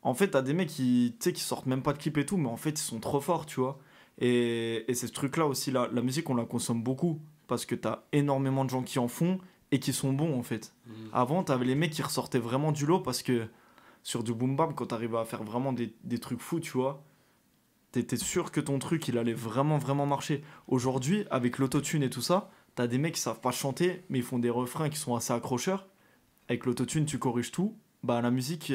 En fait, t'as des mecs qui sortent même pas de clips et tout, mais en fait, ils sont trop forts, tu vois. Et c'est ce truc-là aussi, la musique, on la consomme beaucoup, parce que t'as énormément de gens qui en font et qui sont bons, en fait. Avant, t'avais les mecs qui ressortaient vraiment du lot, parce que sur du boom bap, quand t'arrivais à faire vraiment des trucs fous, tu vois, t'étais sûr que ton truc, il allait vraiment, vraiment marcher. Aujourd'hui, avec l'autotune et tout ça, t'as des mecs qui savent pas chanter, mais ils font des refrains qui sont assez accrocheurs. Avec l'autotune, tu corriges tout. Bah, la musique,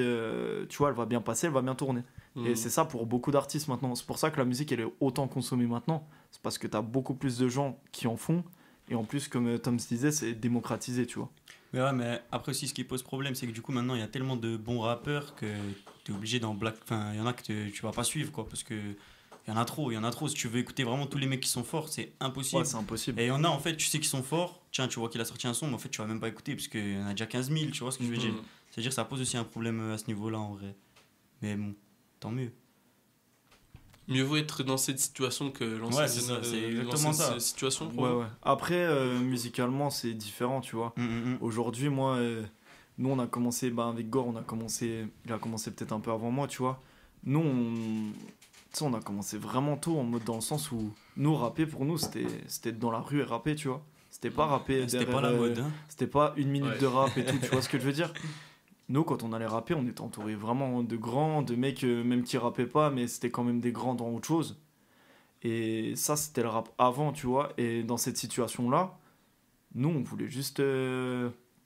tu vois, elle va bien passer, elle va bien tourner. Et c'est ça pour beaucoup d'artistes maintenant. C'est pour ça que la musique, elle est autant consommée maintenant. C'est parce que tu as beaucoup plus de gens qui en font. Et en plus, comme Tom se disait, c'est démocratisé, tu vois. Mais ouais, mais après aussi, ce qui pose problème, c'est que du coup, maintenant, il y a tellement de bons rappeurs que tu es obligé d'en black. Enfin, il y en a que tu vas pas suivre, quoi, parce que il y en a trop. Si tu veux écouter vraiment tous les mecs qui sont forts, c'est impossible. Ouais, c'est impossible. Et il y en a, en fait, tu sais qu'ils sont forts. Tiens, tu vois qu'il a sorti un son, mais en fait, tu vas même pas écouter, parce qu'il y en a déjà 15 000, tu vois ce que je veux dire. C'est-à-dire que ça pose aussi un problème à ce niveau-là, en vrai. Mais bon, tant mieux. Mieux vaut être dans cette situation que l'ancienne c'est exactement ça. Situation. Ouais. Après, musicalement, c'est différent, tu vois. Aujourd'hui, moi, nous, on a commencé, avec Gore, il a commencé peut-être un peu avant moi, tu vois. Nous, on a commencé vraiment tôt, en mode dans le sens où nous, rapper, pour nous, c'était être dans la rue et rapper, tu vois. C'était pas rapper c'était pas la mode, hein. C'était pas 1 minute de rap et tout, tu vois ce que je veux dire. Nous, quand on allait rapper, on était entouré vraiment de grands, de mecs même qui rappaient pas, mais c'était quand même des grands dans autre chose. Et ça, c'était le rap avant, tu vois. Et dans cette situation-là, nous, on voulait juste...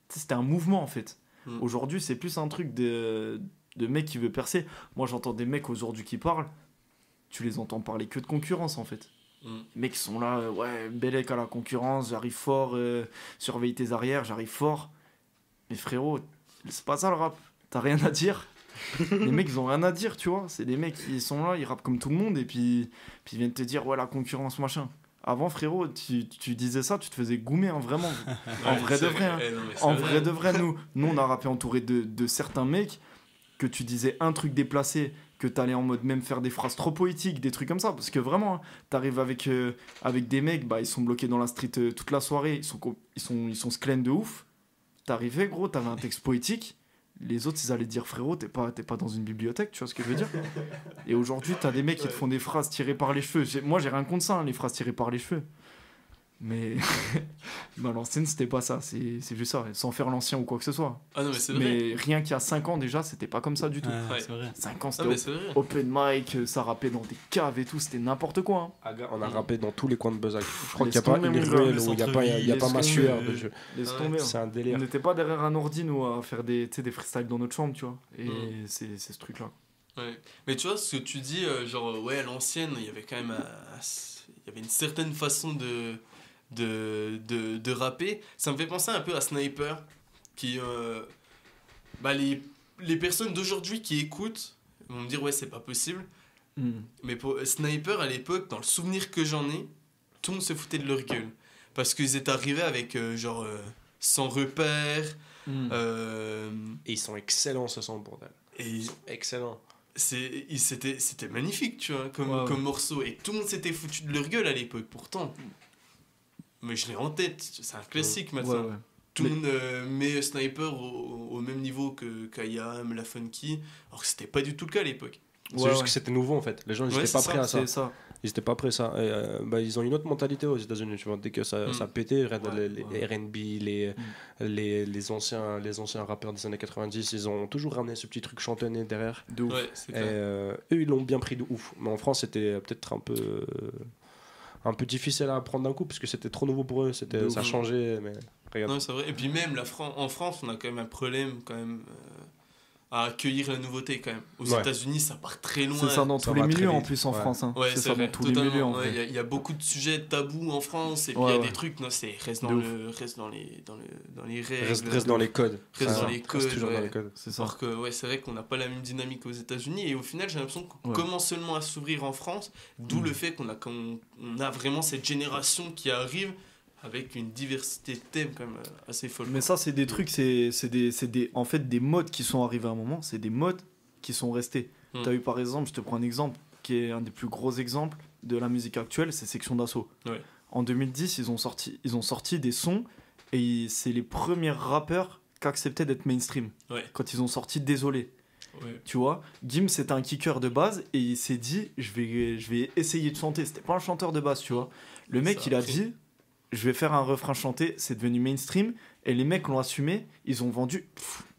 C'était un mouvement, en fait. Aujourd'hui, c'est plus un truc de mec qui veut percer. Moi, j'entends des mecs aujourd'hui qui parlent, tu les entends parler que de concurrence, en fait. Les mecs sont là, ouais, Bellec à la concurrence, j'arrive fort, surveille tes arrières, j'arrive fort. Mais frérot... C'est pas ça le rap, t'as rien à dire. Les mecs ils ont rien à dire, tu vois. C'est des mecs qui sont là, ils rappent comme tout le monde et puis ils viennent te dire ouais la concurrence machin. Avant frérot, tu disais ça, tu te faisais goumer hein, vraiment. En vrai de vrai. Hein. En vrai de vrai, nous on a rappé entouré de certains mecs que tu disais un truc déplacé, que t'allais en mode même faire des phrases trop poétiques, des trucs comme ça. Parce que vraiment, hein, t'arrives avec des mecs, ils sont bloqués dans la street toute la soirée, ils sont sclènes de ouf. T'arrivais gros, t'avais un texte poétique, les autres ils allaient te dire frérot t'es pas dans une bibliothèque, tu vois ce que je veux dire. Et aujourd'hui t'as des mecs qui te font des phrases tirées par les cheveux. Moi j'ai rien contre ça, hein, les phrases tirées par les cheveux. Mais l'ancienne c'était pas ça, c'est juste ça, sans faire l'ancien ou quoi que ce soit. Ah non mais c'est vrai. Mais rien qu'il y a 5 ans déjà c'était pas comme ça du tout. Ouais. C'est vrai. 5 ans c'était open mic, ça rappait dans des caves et tout, c'était n'importe quoi. Hein. On a rappé dans tous les coins de Bezac. Je crois qu'il n'y a pas une ruelle où il n'y a pas ma sueur. C'est un délire. On n'était pas derrière un ordi nous à faire des freestyles dans notre chambre, tu vois. Et c'est ce truc là. Ouais. Mais tu vois, ce que tu dis, ouais, à l'ancienne, il y avait quand même il y avait une certaine façon de rapper. Ça me fait penser un peu à Sniper, qui, les personnes d'aujourd'hui qui écoutent vont me dire, ouais, c'est pas possible. Mais pour Sniper, à l'époque, dans le souvenir que j'en ai, tout le monde se foutait de leur gueule. Parce qu'ils étaient arrivés avec, sans repères. Et ils sont excellents, ce son, bordel. Et Ils sont excellents. c'était magnifique, tu vois, comme morceau. Et tout le monde s'était foutu de leur gueule à l'époque, pourtant. Mais je l'ai en tête, c'est un classique maintenant. Ouais. Tout le monde met Sniper au même niveau que Kayam, La Funky, alors que c'était pas du tout le cas à l'époque. C'est juste que c'était nouveau en fait. Les gens n'étaient pas prêts à ça. C'est ça. Ils étaient pas prêts à ça. Et, ils ont une autre mentalité aux États-Unis. Tu vois, dès que ça pétait, les R&B, les anciens rappeurs des années 90, ils ont toujours ramené ce petit truc chantonné derrière. De ouf. Ouais, c'est Et clair. eux, ils l'ont bien pris de ouf. Mais en France, c'était peut-être un peu difficile à apprendre d'un coup parce que c'était trop nouveau pour eux. Ça changeait, mais regarde. Non, c'est vrai. Et puis même en France, on a quand même un problème quand même à accueillir la nouveauté quand même. Aux États-Unis, ça part très loin. C'est ça dans tous les milieux en plus en France. Hein. Ouais, c'est ça vrai, dans tous les milieux en fait. Il y a beaucoup de sujets tabous en France et puis il y a des trucs, non, c'est reste dans les règles. Reste dans les codes. Reste dans les codes. Reste toujours dans les codes. C'est ça. Alors que c'est vrai qu'on n'a pas la même dynamique aux États-Unis et au final j'ai l'impression qu'on commence seulement à s'ouvrir en France, d'où le fait qu'on a vraiment cette génération qui arrive avec une diversité de thèmes quand même assez folle. Mais ça c'est des trucs, en fait des modes qui sont arrivés à un moment, c'est des modes qui sont restés. T'as eu par exemple, je te prends un exemple qui est un des plus gros exemples de la musique actuelle, c'est Section d'Assaut. Ouais. En 2010 ils ont sorti des sons et c'est les premiers rappeurs qui acceptaient d'être mainstream. Ouais. Quand ils ont sorti Désolé. Ouais. Tu vois, Gims c'était un kicker de base et il s'est dit je vais essayer de chanter. C'était pas un chanteur de base, tu vois. Le mec il a dit je vais faire un refrain chanté, c'est devenu mainstream et les mecs l'ont assumé, ils ont vendu.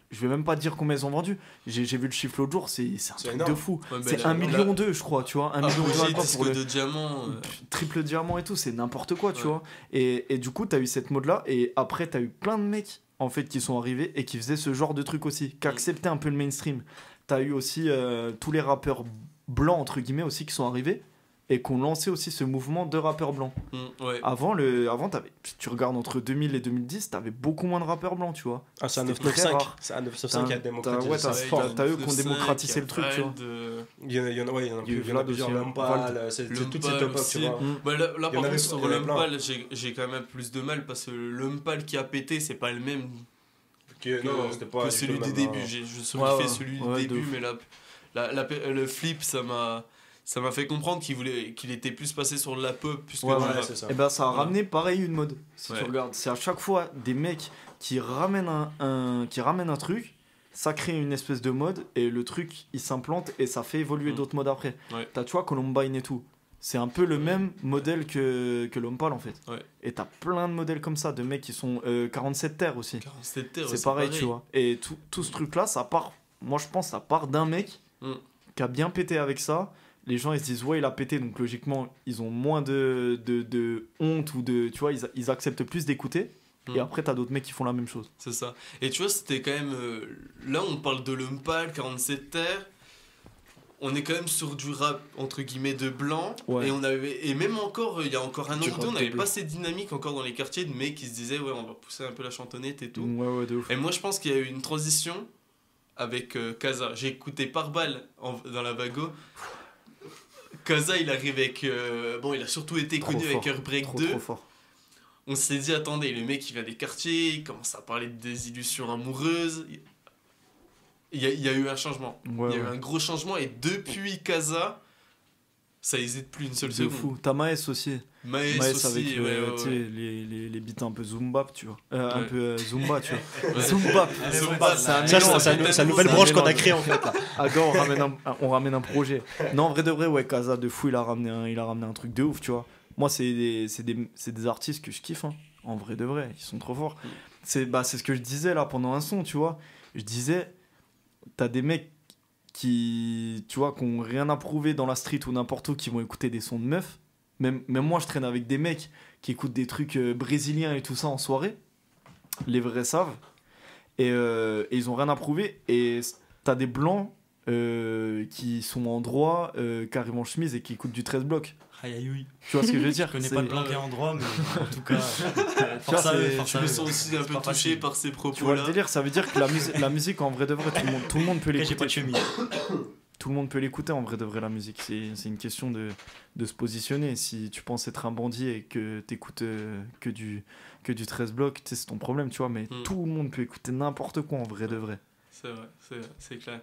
Je vais même pas dire combien ils ont vendu. J'ai vu le chiffre l'autre jour, c'est un truc énorme. de fou. Ouais, c'est 1,2 million, je crois, tu vois. 1 million disque de diamant. Triple diamant et tout, c'est n'importe quoi, tu vois. Et du coup, t'as eu cette mode-là et après, t'as eu plein de mecs en fait qui sont arrivés et qui faisaient ce genre de truc aussi, qui acceptaient un peu le mainstream. T'as eu aussi tous les rappeurs blancs entre guillemets aussi qui sont arrivés et qui ont lancé aussi ce mouvement de rappeurs blancs. Ouais. Avant tu regardes entre 2000 et 2010, t'avais beaucoup moins de rappeurs blancs, tu vois. Ah, c'est un C'était très 995. rare. C'est un 995 qui a démocratisé ça. T'as eux qui ont démocratisé le truc, tu vois. Il y en a plusieurs. L'Umpal, c'est toute cette époque, tu vois. Bah, là par contre, sur il y en avait l'Umpal, j'ai quand même plus de mal parce que l'Umpal qui a pété, c'est pas le même que celui du début. J'ai surkiffé celui du début, mais le flip, ça m'a fait comprendre qu'il était plus passé sur de la pop plus que dans le rap. c'est ça. Et ben ça a ramené pareil une mode. Si Ouais. tu regardes, c'est à chaque fois des mecs qui ramènent un truc, ça crée une espèce de mode et le truc il s'implante et ça fait évoluer d'autres modes après. Ouais. T'as tu vois Columbine et tout. C'est un peu le même modèle que l'Umpal en fait. Ouais. Et t'as plein de modèles comme ça, de mecs qui sont 47 terres aussi. 47 terres, C'est pareil, tu vois. Et tout ce truc là, moi je pense ça part d'un mec qui a bien pété avec ça. Les gens ils se disent ouais il a pété, donc logiquement ils ont moins de honte ou de, tu vois, ils acceptent plus d'écouter. Et après t'as d'autres mecs qui font la même chose. C'est ça. Et tu vois, c'était quand même là on parle de l'Umpal, 47 terres. On est quand même sur du rap entre guillemets de blanc. Ouais. Et même encore il y a encore un an Du ou deux, on rap de n'avait blanc. pas cette dynamique encore dans les quartiers de mecs qui se disaient ouais on va pousser un peu la chantonnette et tout. Ouais de ouf. Et moi je pense qu'il y a eu une transition avec Kaza. J'ai écouté par balle dans la Vago. Kaza il arrive avec il a surtout été connu avec Heartbreak 2. Trop fort. On s'est dit attendez, le mec il vient des quartiers, il commence à parler de désillusions amoureuses. Il y a eu un changement. Il y a eu un gros changement et depuis Kaza ça hésite plus une seule De seconde. fou. T'as Maes aussi. Maes aussi avec tu sais, les beats un peu zumba, tu vois. Un peu zumba, tu vois. Ouais. Zumba. Zumba, C'est une nouvelle branche qu'on a créée en fait là. Agor, on ramène un projet. Non, en vrai de vrai, ouais, Kaza de fou, il a ramené un truc de ouf, tu vois. Moi, c'est des artistes que je kiffe, hein. En vrai de vrai, ils sont trop forts. C'est ce que je disais là pendant un son, tu vois. Je disais, t'as des mecs qui ont rien à prouver dans la street ou n'importe où, qui vont écouter des sons de meufs. Même moi, je traîne avec des mecs qui écoutent des trucs brésiliens et tout ça en soirée. Les vrais savent. Et ils ont rien à prouver. Et t'as des blancs qui sont en droit, qui arrivent en chemise et qui écoutent du 13 blocs. Aïe aïe aïe. Tu vois ce que je veux dire? Je connais C'est- pas de blanquet en droit, mais en tout cas. Tu vois, Je me sens aussi un peu pas touché facile. par ces Tu vois le propos-là. délire, ça veut dire que la musique en vrai de vrai, tout le monde peut Après, j'ai l'écouter. pas de chemise. Tout le monde peut l'écouter en vrai de vrai la musique. C'est une question de se positionner. Si tu penses être un bandit et que t'écoutes que du 13 blocs, tu sais, c'est ton problème, tu vois. Mais tout le monde peut écouter n'importe quoi en vrai de vrai. C'est vrai, c'est clair.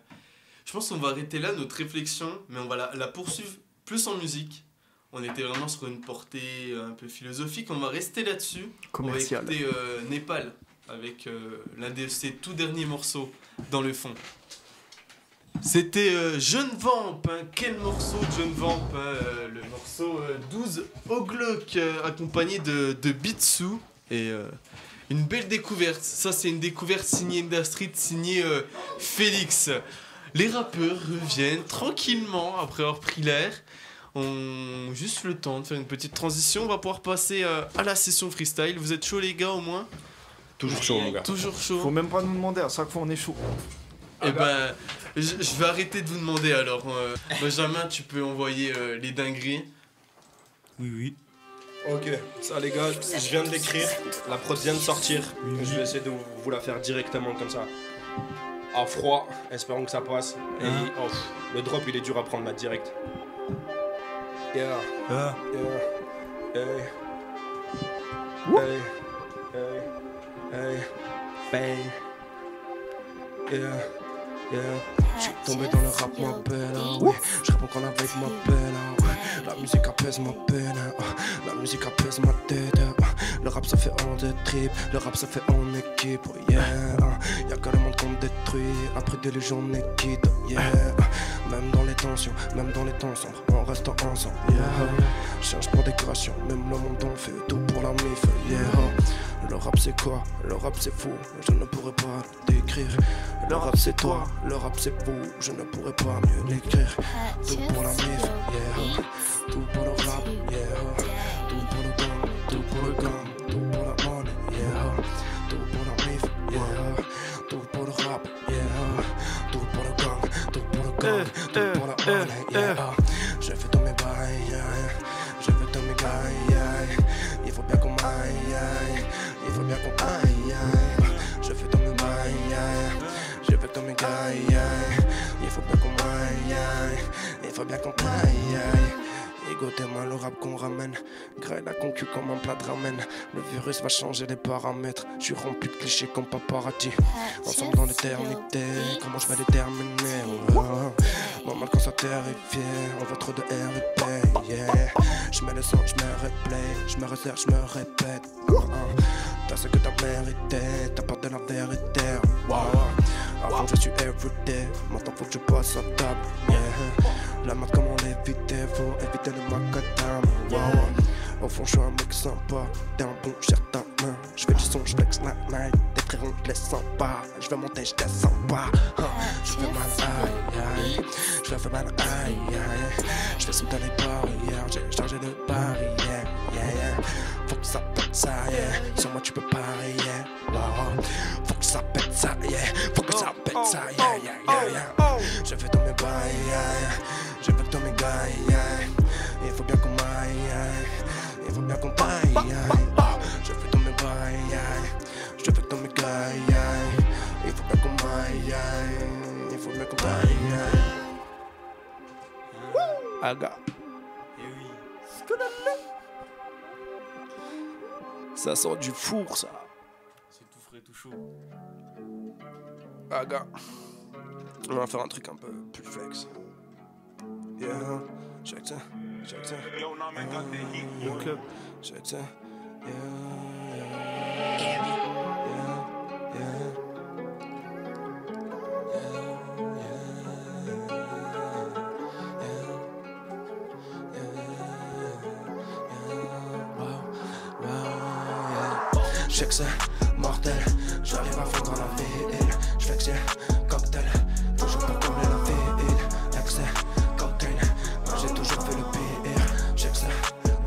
Je pense qu'on va arrêter là notre réflexion, mais on va la poursuivre plus en musique. On était vraiment sur une portée un peu philosophique, on va rester là-dessus. Commercial. On va écouter Népal avec l'un de ses tout derniers morceaux dans le fond. C'était Jeune Vamp, hein. Quel morceau de Jeune Vamp, hein, le morceau 12 O'Glock, accompagné de Bitsu. Et une belle découverte, ça c'est une découverte signée Industry, signée Félix. Les rappeurs reviennent tranquillement après avoir pris l'air. On juste le temps de faire une petite transition, on va pouvoir passer à la session freestyle. Vous êtes chaud les gars au moins? Toujours chaud, mon gars. Toujours chaud. Faut même pas nous demander, à chaque fois on est chaud. Eh ben, je vais arrêter de vous demander alors. Benjamin, tu peux envoyer les dingueries. Oui, oui. Ok, ça les gars, je viens de l'écrire, la prod vient de sortir. Je vais essayer de vous la faire directement comme ça. À froid, espérons que ça passe. Et le drop il est dur à prendre là direct. Yeah, Ah. yeah, hey. Hey, hey, hey, bang. Yeah, yeah. J'suis tombé dans le rap, ma belle, ah ouais. J'réponds quand la vibe m'appelle, ah ouais. La musique apaise ma peine, ah. La musique apaise ma tête, ah. Le rap ça fait en deux tripes, le rap ça fait en équipe, oh yeah. Y'a que le monde qu'on détruit, après des légions on est quitte, yeah. Même dans les tensions sombres, on reste ensemble, yeah. Cherche pour décoration, même le monde on fait tout pour la mif, yeah. Le rap c'est quoi? Le rap c'est fou, je ne pourrais pas le décrire. Le rap c'est toi, le rap c'est vous, je ne pourrais pas mieux l'écrire. Tout pour la mif, yeah. Tout pour le rap, yeah. Tout pour le gang, tout pour le gang, tout pour la money, yeah. Tout pour la mif, yeah. Tout pour le rap, yeah. Tout pour le gang, tout pour le gang, tout pour la money, yeah. Je fais tous mes bails, yeah. Je fais tous mes gars, yeah. Il faut bien qu'on m'aille, yeah. Il faut bien qu'on aille, yeah. Je fais tous mes bails, yeah. Je fais tous mes gars, yeah. Il faut bien qu'on m'aille, yeah. Il faut bien qu'on aille, yeah. Ego, t'es mal le rap qu'on ramène. Grêle la concu comme un plat de ramen. Le virus va changer les paramètres. Je suis rempli de clichés comme paparazzi. Ensemble dans l'éternité, comment je vais les terminer? Normal quand ça terrifié, on voit trop de RP, yeah. Je mets le son, je me replay, je me resserre, je me répète. T'as ce que t'as mérité, t'as peur de la vérité. Avant je suis everyday, maintenant faut que je passe à table, yeah. La merde comment l'éviter, faut éviter le macadam, Au fond je suis un mec sympa, t'es un bon certain main. Je fais du son, je flex la night, tes frères on te laisse sympa. Je vais monter, je descends pas, je fais mal, aïe aïe. Je fais mal, aïe aïe. Je fais sauter les barrières, j'ai chargé de barrières, yeah. Faut que ça pète ça, yeah. Sur moi tu peux parier, yeah. Faut que ça pète ça, yeah. Faut que ça pète ça, yeah. Je fais tous mes bails, yeah. Je fais tous mes gars, yeah. Il faut bien qu'on m'aille, yeah. Il faut bien qu'on taille, yeah. Je fais tous mes bails, yeah. Je fais tous mes gars, yeah. Il faut bien qu'on m'aille, yeah. Il faut bien qu'on taille, yeah. Aga. Eh oui. Ça sort du four, ça. C'est tout frais, tout chaud. Aga. On va faire un truc un peu plus flex. Yeah. Check ça. Check ça. Le club. Check ça. Yeah. Yeah. Check ça, mortel, j'arrive à fond dans la ville. J'flex, yeah, cocktail, toujours pour combler la ville. Excès, cocktail, moi j'ai toujours fait le pire. Check ça,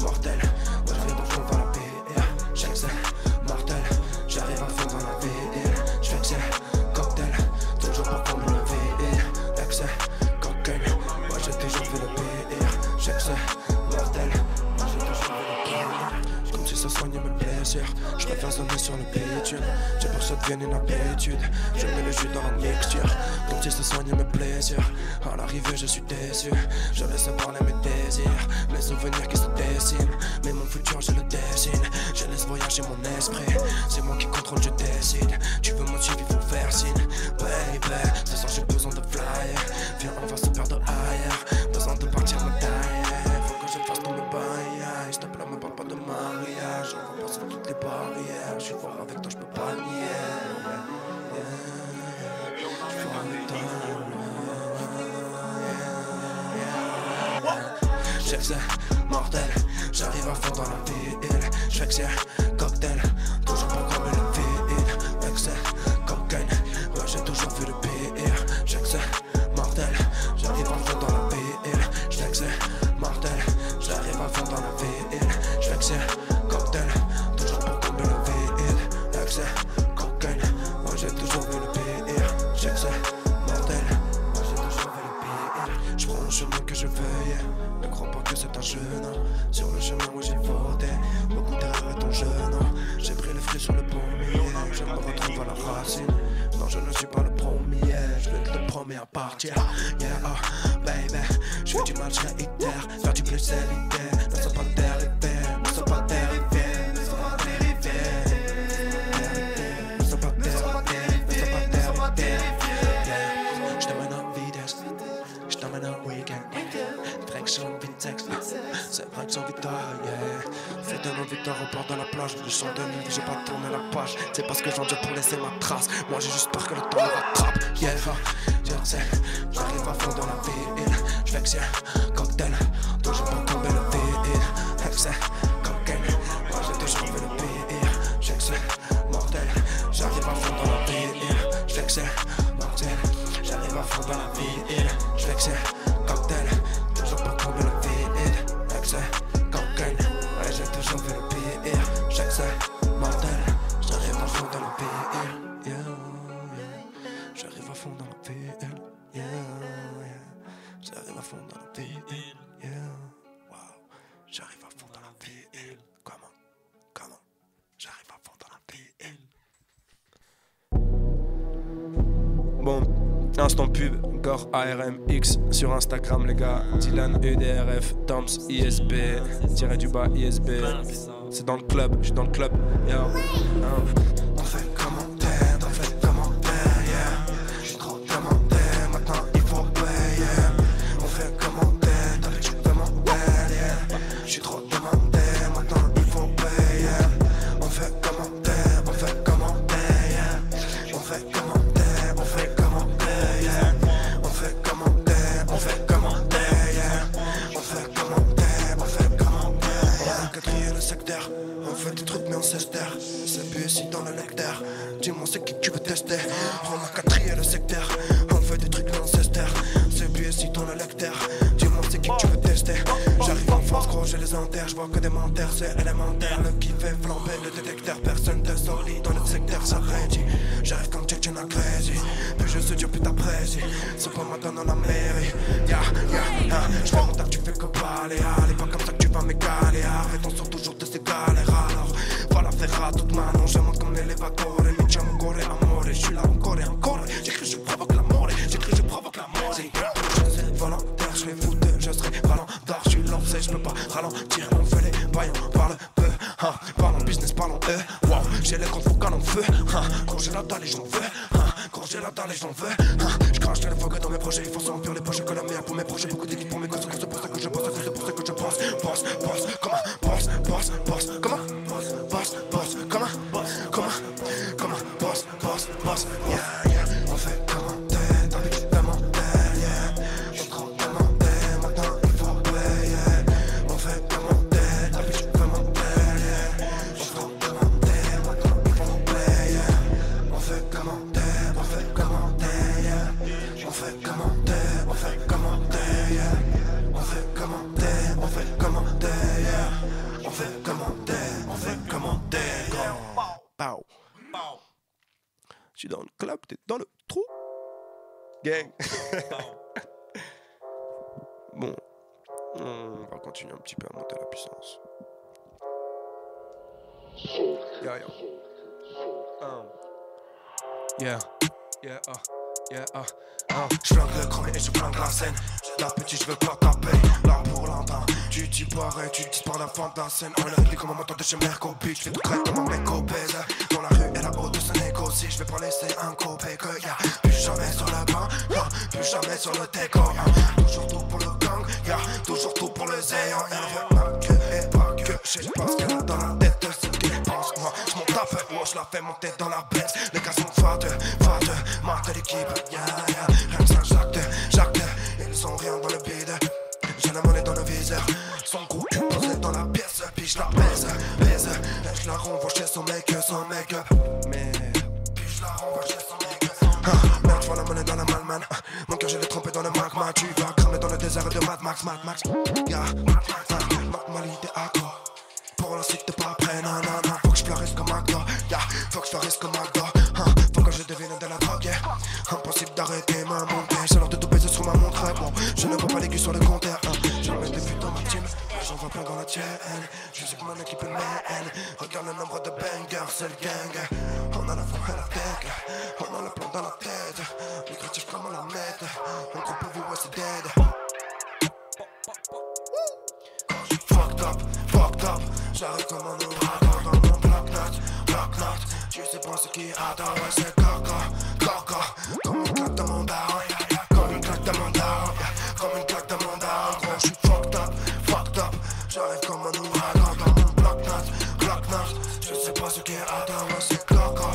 mortel, moi j'arrive à fond dans la ville. Check ça, mortel, j'arrive à fond dans la ville. J'flex, yeah, cocktail, toujours pour combler la ville. Excès, plaisir. Je préfère zoner sur le bitume. J'ai peur que ça devienne une habitude. Je mets le jus dans la mixture, comme si ça soignait mes plaisirs. À l'arrivée, je suis déçu. Je laisse parler mes désirs, mes souvenirs qui se dessinent. Mais mon futur, je le dessine. Je laisse voyager mon esprit. C'est moi qui contrôle, je décide. Tu veux me suivre, il faut faire signe. Baby, ce soir j'ai besoin de flyer. Viens, on va se perdre ailleurs. Besoin de partir me tailler. Faut que je fasse tomber bail. S'il te plaît, me parle pas de mariage. On va passer toutes les barrières. Je suis fort avec toi, je peux pas le nier. Je suis fort avec toi. Je sais que c'est mortel. J'arrive à fond dans la ville. Je sais que c'est cocktail. Toujours pas comme le vide. Excès, cocaine. Ouais, j'ai toujours vu le pire. Je sais que c'est mortel. J'arrive à fond dans la ville. Je sais que c'est mortel. J'arrive à fond dans la ville. Je sais que c'est cocktail. Toujours pas comme le vide. Excès, cocaine. Ouais, j'ai toujours vu le pire. Je sais que c'est mortel. Ouais, j'ai toujours vu le pire. Je prends le chemin que je veuille. Ne crois pas que c'est un jeu, non. Sur le chemin où j'ai voté, beaucoup d'erreurs et ton jeu, non. J'ai pris le fruit sur le pommier. Je me retrouve à la racine. Non, je ne suis pas le premier. Je vais être le premier à partir. Yeah, oh, baby. Je fais du mal, je réitère. Faire du plaisir, l'idée. Ne sois pas dérivé. Ne sois pas dérivé. Ne sois pas dérivé. Ne sois pas dérivé. Ne sois pas dérivé. Je t'emmène en vitesse. Je t'emmène en week-end. Direction Vitex, c'est vrai que sans victoire, yeah. Fais de nos victoires au bord de la plage. Le champ de nuit, j'ai pas tourné la page. C'est parce que j'endure pour laisser ma trace. Moi j'ai juste peur que le temps me rattrape, yeah. Je sais, j'arrive à fond dans la ville. Je fais que c'est cocktail, toujours pas tomber le vide. Excès, cocaine, moi j'ai toujours vu le pire. Je sais que c'est mortel, j'arrive à fond dans la ville. Je fais que c'est mortel, j'arrive à fond dans la ville. Je fais que c'est cocktail. Toujours pas tomber le vide. Excès, cocaine. Ouais, j'ai toujours vu le pire. J'ai que c'est mortel. J'arrive à fond dans le pire. Yeah, yeah. J'arrive à fond dans le pire. Yeah, yeah. J'arrive à fond dans le pire. Yeah, wow. J'arrive à fond dans le pire. Comment j'arrive à fond dans le pire. Bon. Instant pub, Gore ARMX sur Instagram les gars. Dylan EDRF, Toms ISB, tiré du bas ISB. C'est dans le club, je suis dans le club. Yo. On fait commentaire, yeah. Je suis trop commentaire, maintenant il faut payer. On fait commentaire, d'habitude je fais mon yeah. Je suis trop commentaire, maintenant il faut payer. On fait commentaire, yeah. On fait commentaire, On fait commentaire, yeah. On fait commentaire, yeah. On fait commentaire, yeah. On a qu'à trier le secteur. On fait des trucs mais on s'estère. C'est plus ici dans le lecteur. Dis-moi c'est qui tu veux tester. On a qu'à trier le secteur. On fait des trucs mais on s'estère. C'est plus ici dans le lecteur. Dis-moi c'est qui tu veux tester. J'arrive en France gros j'ai les enterres. Je vois que des menteurs c'est élémentaire. Le qui fait flamber le détecteur. Personne de solide dans le secteur ça rédit. J'arrive comme Tchétchène crazy. Puis je sais Dieu plus t'apprécie. C'est pas maintenant dans la mairie. Je fais mon taf tu fais que parler. Allez pas comme ça que tu vas m'égaler. Arrête on sort toujours de ces galères. Alors voilà faire à toute main. Non j'aime comme l'élévateur. Et mi diciamo gore amore. Je suis là encore et encore. J'ai cru je provoque l'amour. J'ai cru je provoque l'amour. Je suis volontaire, je les fous je serai ralentard. Je suis lancé, je peux pas ralentir. On fait les bails, on parle peu. Parlons business, parlons eux. Wow, j'ai les comptes focales en feu. Congélateur et j'en veux. Congélateur et j'en veux. Je crache le feu dans mes projets. Il faut s'enfuir les poches que la meilleure pour mes projets. Beaucoup d'équipes pour mes gosses. C'est pour ça que je pense, c'est pour ça que je pense. Boss, comment boss, comment boss, yeah. On fait commentaire, d'habitude commentaire, yeah. Je trop commentaire, maintenant il faut payer. On fait commentaire, d'habitude commentaire, yeah. Je trop commentaire, maintenant il faut payer. On fait commentaire, yeah. On fait commentaire, yeah. On fait commentaire, yeah. On fait commentaire. Pow. Je suis dans le club, t'es dans le trou. Gang. Bon, on va continuer un petit peu à monter la puissance. Yeah, yeah. Yeah, yeah, Je flingue le chromé et je flingue la scène. La petite, je veux pas taper. Là pour l'entendre, tu disparais, tu disparais la fin de la scène. On a dit comment m'entendre chez Merco Beach. Je fais tout crête comme un mec obèse. Dans la rue et la haute, ça négocie. Je vais pas laisser un copé que y'a plus jamais sur le banc, plus jamais sur le déco. Toujours tout pour le gang, toujours tout pour le zéon. Elle veut pas que et pas que. Je sais pas ce qu'elle a dans la tête, ce qu'elle pense. Moi, je m'en tape, moi je la fais monter dans la bête. Les gars sont fades, marque l'équipe. Rien que ça, Jacques, ils ont rien dans le bide. J'ai la monnaie dans le viseur. Son gros cul posé dans la pièce, puis je la baise. Et je la renvoie chez son make-up. Mais puis je la renvoie chez son make-up. Merde, je vois la monnaie dans la malman. Mon cœur, je l'ai trompé dans le magma. Tu vas cramer dans le désert de Mad Max. Ma l'idée à quoi? Pour la suite, t'es pas prêt, non. Faut que je fleurisse comme un gars. Faut que je fleurisse comme un gars. Faut que je devienne de la drogue. Impossible d'arrêter ma montée. J'ai l'heure de tout baiser sur ma montre. Bon, je ne vois pas l'aiguille sur le compteur. J'en mets des buts dans ma team. J'en vois plein dans la tienne. Je sais que mon équipe est mène. Regarde le nombre de bangers, c'est le gang. On a la foi et la tête. On a le plan dans la tête. Les critiques comment la mettre. On groupe pour vous, ouais, c'est dead. Fucked up, j'arrive comme un ouragan dans mon bloc-note. Tu sais pas ce qui attend, ouais c'est coco. Comme une claque dans mon down, comme une claque dans mon down, comme une claque dans mon down. Gros j'suis fucked up, j'arrive comme un ouragan dans mon bloc-note. Tu sais pas ce qui attend, ouais c'est coco.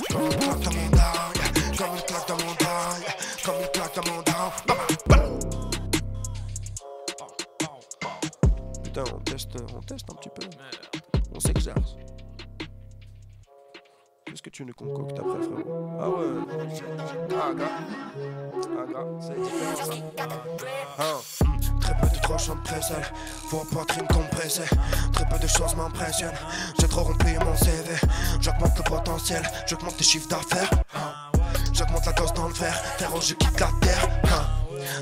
Comme une claque dans mon down, comme une claque dans mon down, comme une claque dans mon down. Putain, on teste un petit peu. On s'exerce. Qu'est-ce que tu nous concoctes après, frérot? Ah ouais. Gars, c'est différent ça. Très peu de tranchants de précelle, vos poitrines compressées. Très peu de choses m'impressionnent. J'ai trop rempli mon CV. J'augmente le potentiel, j'augmente les chiffres d'affaires. J'augmente la dose dans le verre, frérot, je quitte la terre.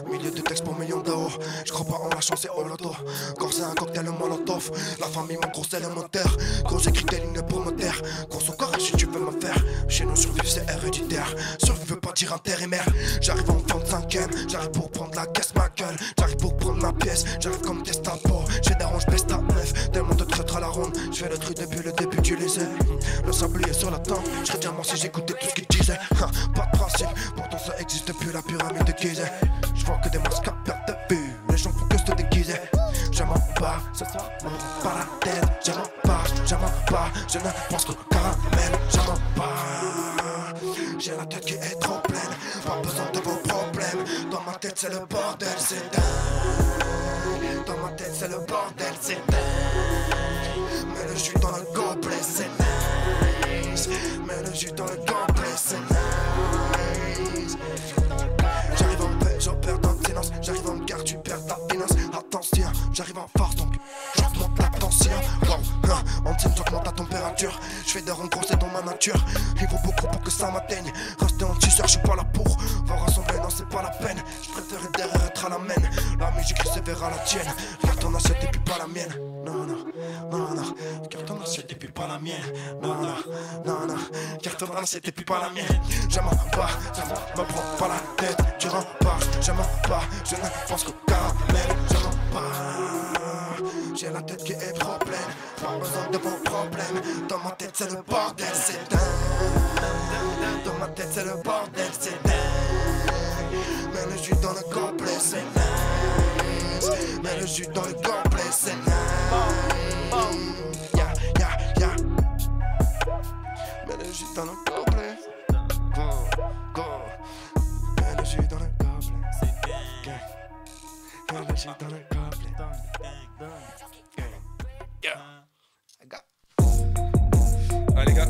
Milieu de texte pour millions d'euros. Je crois pas en la chance et au loto. Quand c'est un cocktail molotov. La famille mon gros c'est le moteur. Quand j'écris des lignes promotaires. Gros son corps si tu veux me faire. Chez nous survivre c'est héréditaire. Survivre veut pas dire intérimaire. J'arrive en 25ème. J'arrive pour prendre la caisse ma gueule. J'arrive pour prendre ma pièce. J'arrive comme Gestapo. J'fais des ranges best à neuf. Tellement de traître à la ronde. J'fais le truc depuis le début du lycée. Le sablier sur la tempe. J'serais diamant si j'écoutais tout ce qu'il disait. Pas de principe. Pourtant ça existe plus la pyramide de Gizeh. Je vois que des masques à perte de vue. Les gens font que se déguiser. Je m'en bats, ça se monte par la tête. Je m'en bats, je ne pense qu'au caramel. Je m'en bats. J'ai la tête qui est trop pleine. Pas besoin de vos problèmes. Dans ma tête c'est le bordel, c'est dingue. Dans ma tête c'est le bordel, c'est dingue. Mets le jus dans le gobelet, c'est nice. Mets le jus dans le gobelet, c'est nice. J'arrive en paix, j'opère dans le silence. J'arrive en gare, tu perds ta finance. Attention, j'arrive en force donc j'augmente la tension. En team, j'augmente la température. J'fais des ronds gros, c'est dans ma nature. Il faut beaucoup pour que ça m'atteigne. Rester en t-shirt, j'suis pas là pour vous rassembler, non c'est pas la peine. J'préfère être derrière, être à la main. La musique sévère à la tienne. Regarde ton assiette et puis pas la mienne. Non. Regarde ton assiette et puis pas la mienne. Non. Regarde ton assiette et puis pas la mienne. Je m'en bats, ça me prend pas la tête. Tu repars, je m'en bats. Je ne pense qu'au caramel. Je m'en bats. J'ai la tête qui est trop pleine. Pas besoin de vos problèmes. Dans ma tête c'est le bordel, c'est dingue. Dans ma tête c'est le bordel, c'est dingue. Mets le jus dans le complet, c'est nice. Mets le jus dans le complet, c'est nice. Yeah. Mets le jus dans le complet. Go. Mets le jus dans le complet. Mets le jus dans le complet. Ah les gars,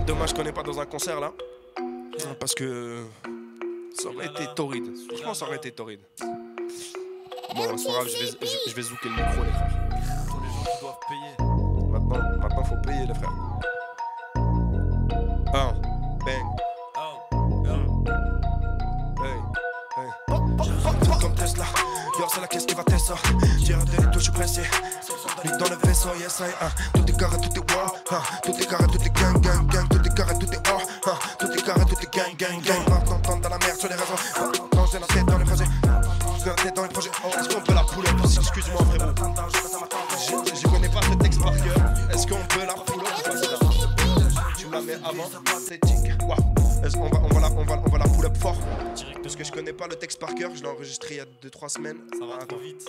dommage qu'on n'est pas dans un concert là. Parce que ça aurait été torride. Franchement ça aurait été torride. Bon c'est pas grave, je vais zouker le micro les frères. Tous les gens qui doivent payer. Maintenant faut payer les frères. Bang. Hey. Comme Tesla, yo c'est la caisse qui va Tesla. Tire de l'étau, je suis pressé. Vite dans le vaisseau, yes I tout est carré, tout est wow, tout est carré, tout est gang, gang, gang, tout est carré, tout est wow, tout est carré, tout est gang, gang, gang. Maintenant dans la merde sur les réseaux, maintenant j'ai la tête dans les projets, j'ai la tête dans les projets. Est-ce qu'on peut la pull up aussi, excuse-moi frérot, je connais pas ce texte par cœur. Est-ce qu'on peut la pull up? Tu me la mets avant, synthétique. Waouh. Est-ce qu'on va la pull up fort? Parce que je connais pas le texte par cœur, je l'ai enregistré il y a 2-3 semaines. Ça va trop vite.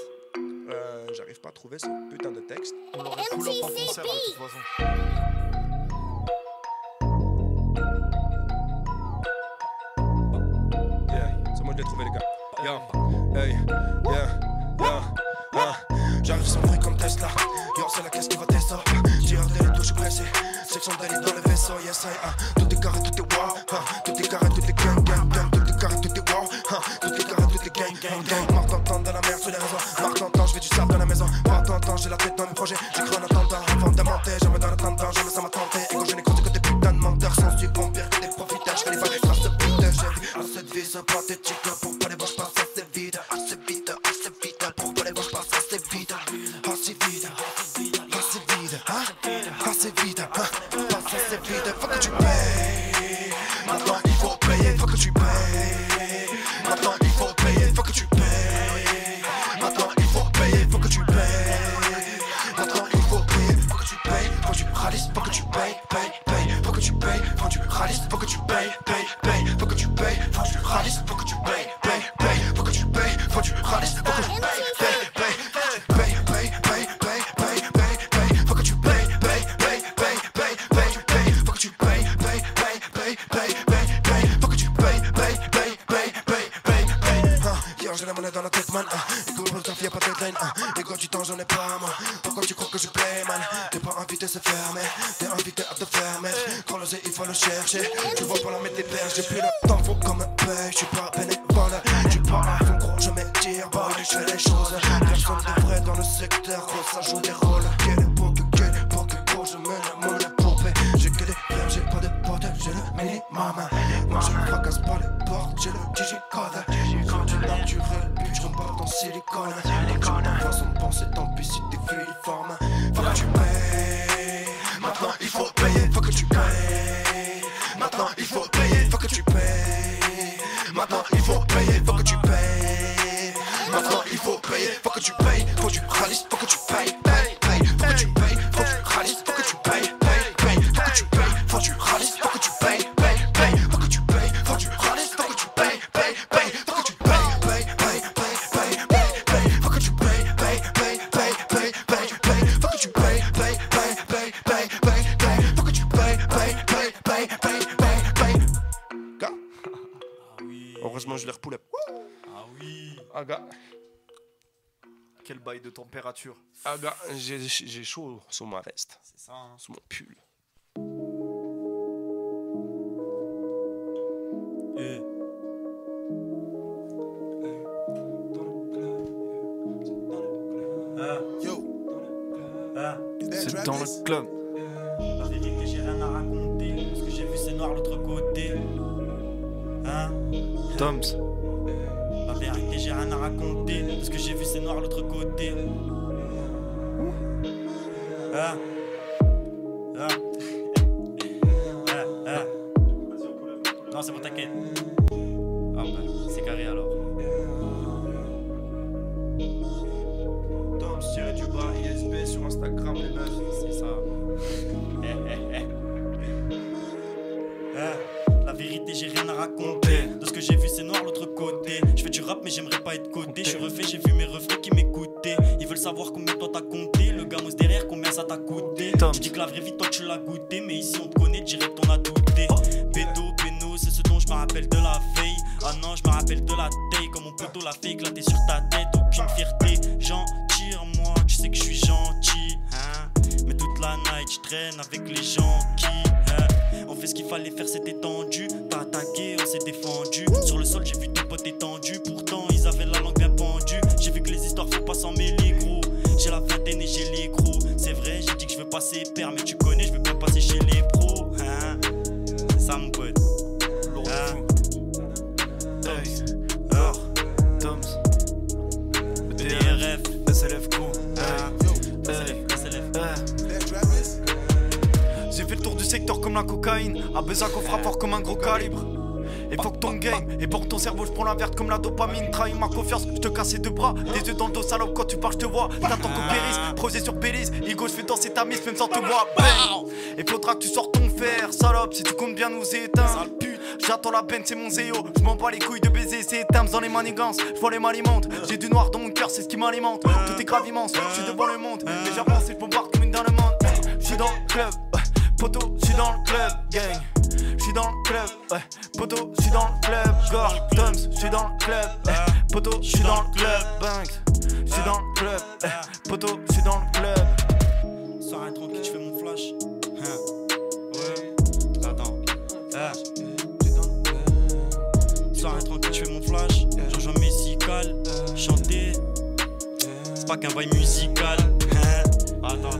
J'arrive pas à trouver ce putain de texte. On l'aurait pull up en concert de toute façon. Yeah, c'est moi qui l'ai trouvé les gars. Yeah, hey, yeah. J'arrive sans bruit comme Tesla. Yo, c'est la caisse qui va Tesla. Tireur de l'étau, je suis pressé. Section d'aller dans le vaisseau, yes I tout est carré, tout est wow. Tout est carré, tout est gang, gang, gang. Tout est carré, tout est wow. Tout est carré, tout est gang, gang, gang. Marc t'entends dans la merde sur les réseaux. Marc t'entends, je fais du sable dans la maison. Marc t'entends, j'ai la tête dans mes projets. J'écris en attendant avant de monter. Jamais dans l'attendant, jamais ça m'a tenté. Ego, je n'ai que des putains de menteurs. Sans suivre, pire que des profiteurs. Je fais les vagues grâce de putain. J'ai vu à cette vie, c'est pathétique. Pour pas les voir, je passe assez vite. Assez vite, pour pas les voir, je passe assez vite. Assez vite, assez vite, assez vite, passe assez vite. Faut que tu payes. Maintenant il faut payer, faut que tu payes. Maintenant il faut payer, faut que tu payes. Maintenant il faut payer, faut que tu payes. Maintenant il faut payer, faut que tu payes. Faut que tu ralisses, faut que tu payes, paye. Faut que tu payes, faut que tu ralisses, faut que tu payes, paye. Faut que tu payes, faut que tu ralisses, faut que tu payes, paye. Faut que tu payes, faut que tu ralisses, faut que tu payes, paye. J'ai la monnaie dans la tête man, et comme pour le temps y'a pas de deadline, et quand du temps j'en ai pas moi. Pourquoi tu crois que je play man? T'es pas invité c'est fermé, t'es invité à te faire mettre. Quand l'osé il faut le chercher, tu vois pas la mettre des perches. J'ai plus le temps, faut comme un pêche. Je suis pas bénévole, je suis pas à fond gros, je m'étire, boy, je fais les choses. Personne de vrai dans le secteur, gros ça joue des rôles. Quelle époque, gros, je mène la monnaie pompée. J'ai que des rêves, j'ai pas de potes, j'ai le minimum. Moi je me fracasse pas les portes, j'ai le digicode. Naturel, je rembarre dans silicone. Quand j'ai pas façon de penser, tant pis si t'es filiforme. Faut que tu payes. Maintenant il faut payer, faut que tu payes. Maintenant il faut payer, faut que tu payes. Maintenant il faut payer, faut que tu payes. Maintenant il faut payer, faut que tu payes. Faut que tu ralisses, faut que tu payes, paye. Faut que tu payes, faut que tu ralisses, faut que tu payes, paye. Faut que tu payes, faut que tu ralisses, faut que tu payes, paye. Faut que tu payes, faut que tu ralisses, faut que tu payes, paye. Faut que tu payes, paye. Faut que tu payes, paye. Faut que tu payes, paye. Faut que tu payes, paye. Gars. Heureusement je les repoule. Ah oui. Ah gars. Quel bail de température. Ah gars, j'ai chaud sous ma veste. C'est ça, hein. Sous mon pull. C'est dans le club. La vérité, j'ai rien à raconter. Ce que j'ai vu, c'est noir l'autre côté. Hein? Toms. La vérité, j'ai rien à raconter. Ce que j'ai vu, c'est noir l'autre côté. Hein? Non, c'est bon, t'inquiète. Ah bah, c'est carré alors. Tom, tiré du bas, ISB sur Instagram, les meufs. C'est ça. La vérité, j'ai rien à raconter. De ce que j'ai vu, c'est noir l'autre côté. Je fais du rap, mais j'aimerais pas être coté. Je suis refait, j'ai vu mes reflets qui m'écoutaient. Ils veulent savoir combien toi t'as compté. Le gamos derrière, combien ça t'a coûté. Tu dis que la vraie vie, toi tu l'as goûté. Mais ici, on te connaît, direct, on a douté. Péno, c'est ce dont je me rappelle de la veille. Ah non, je me rappelle de la taille. Comme mon poteau l'a fait éclater sur ta tête. Aucune fierté, gentil, moi, tu sais que je suis gentil. Hein? Mais toute la night, je traîne avec les gens qui. On fait ce qu'il fallait faire, c'était tendu. T'as attaqué, on s'est défendu. Sur le sol, j'ai vu tes potes étendus. Pourtant, ils avaient la langue bien pendue. J'ai vu que les histoires faut pas s'en mêler, gros. J'ai la vingtaine et j'ai les gros. C'est vrai, j'ai dit que je veux passer père, mais tu connais, je veux bien passer chez les pros. Hein? C'est ça, mon pote. Hein? Toms. DRF, SLF Crew. hein? SLF la cocaïne. A besoin qu'on frappe fort comme un gros calibre. Et faut que ton game, et pour ton cerveau, j'prends la verte comme la dopamine. Trahis ma confiance, j'te casse les deux bras. Des yeux dans le dos, salope, quand tu parles, j'te vois. T'attends qu'on périsse, projet sur Belize. Igo, j'fais danser ta mise, même sans te voir. Bang. Et faudra que tu sors ton fer, salope, si tu comptes bien nous éteindre. J'attends la peine, c'est mon zéo. J'm'en bats les couilles de baiser, c'est Thames dans les manigances. J'vois les m'alimentent, j'ai du noir dans mon cœur, c'est ce qui m'alimente. Tout est grave immense, j'suis devant le monde. Mais j'avance et j'bombarde comme une dans le monde. J'suis dans le club, poto, j'suis dans le club, gang. J'suis dans le club, ouais, poto, j'suis dans le club, Gore, Toms, j'suis dans le club, poto, j'suis dans le club, Banks, j'suis dans le club, poto, j'suis dans le club. Soirée tranquille, j'fais mon flash. Ouais, attends. Soirée tranquille, j'fais mon flash. Jean-Jean musical, chanter. C'est pas qu'un bail musical. Attends.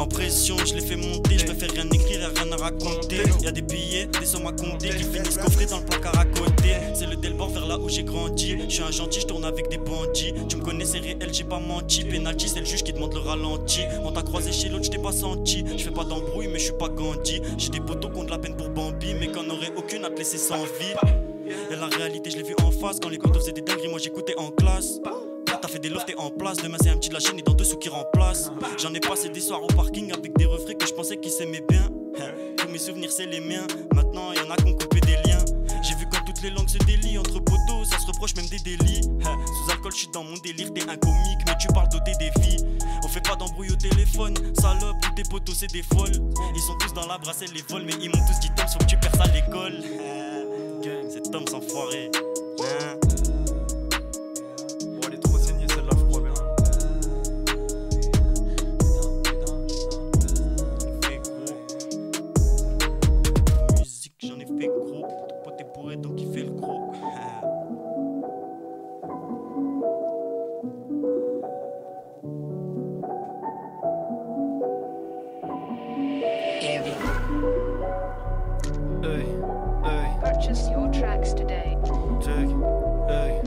En pression, je l'ai fait monter, je préfère rien écrire et rien à raconter. Y'a des billets, des sommes à compter qui finissent coffrés dans le placard à côté. C'est le Delbord vers là où j'ai grandi. Je suis un gentil, je tourne avec des bandits. Tu me connais, c'est réel, j'ai pas menti. Penalty, c'est le juge qui demande le ralenti. On t'a croisé chez l'autre, je t'ai pas senti. Je fais pas d'embrouille, mais je suis pas Gandhi. J'ai des potos qui ont de la peine pour Bambi, mais qu'en aurait aucune à te laisser sans vie. Et la réalité, je l'ai vu en face. Quand les potos faisaient des dingueries, moi j'écoutais en classe. T'as fait des lofts, t'es en place. Demain c'est un petit de la chaîne et dans 2 sous qui remplace. J'en ai passé des soirs au parking avec des refrains que je pensais qu'ils s'aimaient bien. Tous mes souvenirs c'est les miens. Maintenant y'en a qui ont coupé des liens. J'ai vu quand toutes les langues se délient. Entre potos ça se reproche même des délits. Sous alcool je suis dans mon délire. T'es un comique mais tu parles d'ôter des vies. On fait pas d'embrouille au téléphone. Salope, tous tes potos c'est des folles. Ils sont tous dans la brassée les vols. Mais ils m'ont tous dit Tom sauf que tu perds ça à l'école. C'est Tom sans foirer. Donc il fait le gros. Purchase your tracks today. Check. Hey.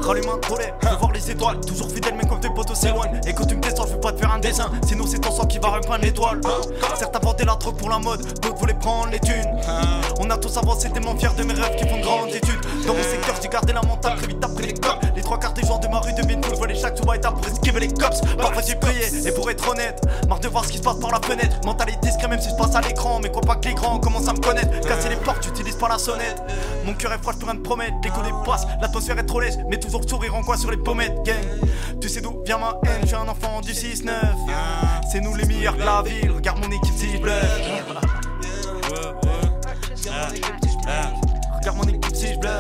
Rallume un tourlet, je veux voir les étoiles. Toujours fidèle, mais comme tes potos s'éloignent. Et quand tu me descends, je veux pas te faire un dessin. Sinon, c'est ton sang qui va repeindre l'étoile. Certains vendaient la drogue pour la mode, d'autres voulaient prendre les thunes. On a tous avancé, tellement fiers de mes rêves qui font de grandes études. Dans mon secteur, j'ai gardé la mentale, très vite après les cops. Les 3/4 des gens de ma rue deviennent fous. Je vois les chaque sous étape pour esquiver les cops. Parfois j'ai payé, et pour être honnête, marre de voir ce qui se passe par la fenêtre. Mentalité discret, même si je passe à l'écran. Mais crois pas que les grands commencent à me connaître. Casser les portes, j'utilise pas la sonnette. Mon cœur est froid, je peux rien te promettre. L'écho dépasse, l'atmosphère est trop lèche. Mais toujours le sourire en coin sur les pommettes, gang. Tu sais d'où vient ma haine, je suis un enfant du 6-9. C'est nous les meilleurs de la ville, regarde mon équipe si je bluffe. Regarde mon équipe si je bluffe.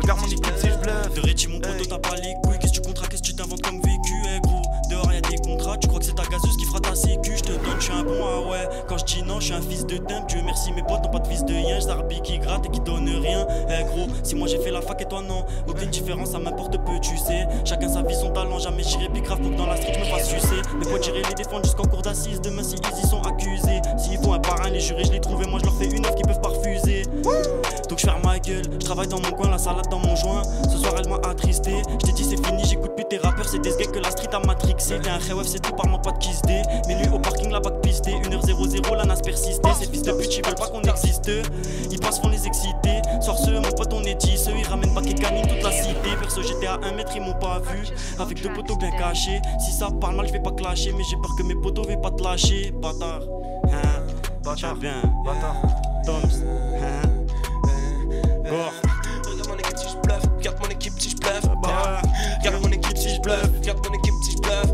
Regarde mon équipe si je bluffe. De Réti mon poteau t'as pas les couilles. Qu'est-ce que tu contrats, qu'est-ce que tu t'inventes comme vécu, gros. Dehors y'a des contrats, tu crois que c'est ta gazeuse qui fera ta sécu. Je te donne, je suis un bon, ah ouais. Quand je dis non, je suis un fils de timbre. Dieu merci, mes potes n'ont pas de fils de yin. Zarbi qui gratte et qui donne rien. Gros, si moi j'ai fait la fac et toi non, aucune différence, ça m'importe peu, tu sais. Chacun sa vie, son talent, jamais j'irai plus grave pour que dans la street je me fasse sucer. Mes potes j'irai les défendre jusqu'en cour d'assises. Demain si ils y sont accusés, s'ils font un parrain, les jurés je les trouve et moi je leur fais une offre qu'ils peuvent pas refuser. Donc je ferme ma gueule, je travaille dans mon coin, la salade dans mon joint. Ce soir elle m'a attristé, je t'ai dit c'est fini, j'écoute plus tes rappeurs, c'est des gays que la street a matrixé. T'es un rêve, c'est tout, parle-moi pas de kiss day. Mais lui au parking, la bac pisté, 1h00, la nas persisté. Ces fils de pute, ils veulent pas qu'on existe. Ils pensent font les exciter. Soir ce, mon pote on est 10, ils ramènent bac et canine toute la cité. Perso j'étais à 1 mètre, ils m'ont pas vu. Avec 2 potos bien cachés. Si ça parle mal, je vais pas clasher, mais j'ai peur que mes potos vont pas te lâcher. Bâtard, bâtard, bien, bâtard, Toms, Gore. Regarde mon équipe si je bluffe, regarde mon équipe si je bluffe. Regarde mon équipe si je bluffe, regarde mon équipe si je bluffe.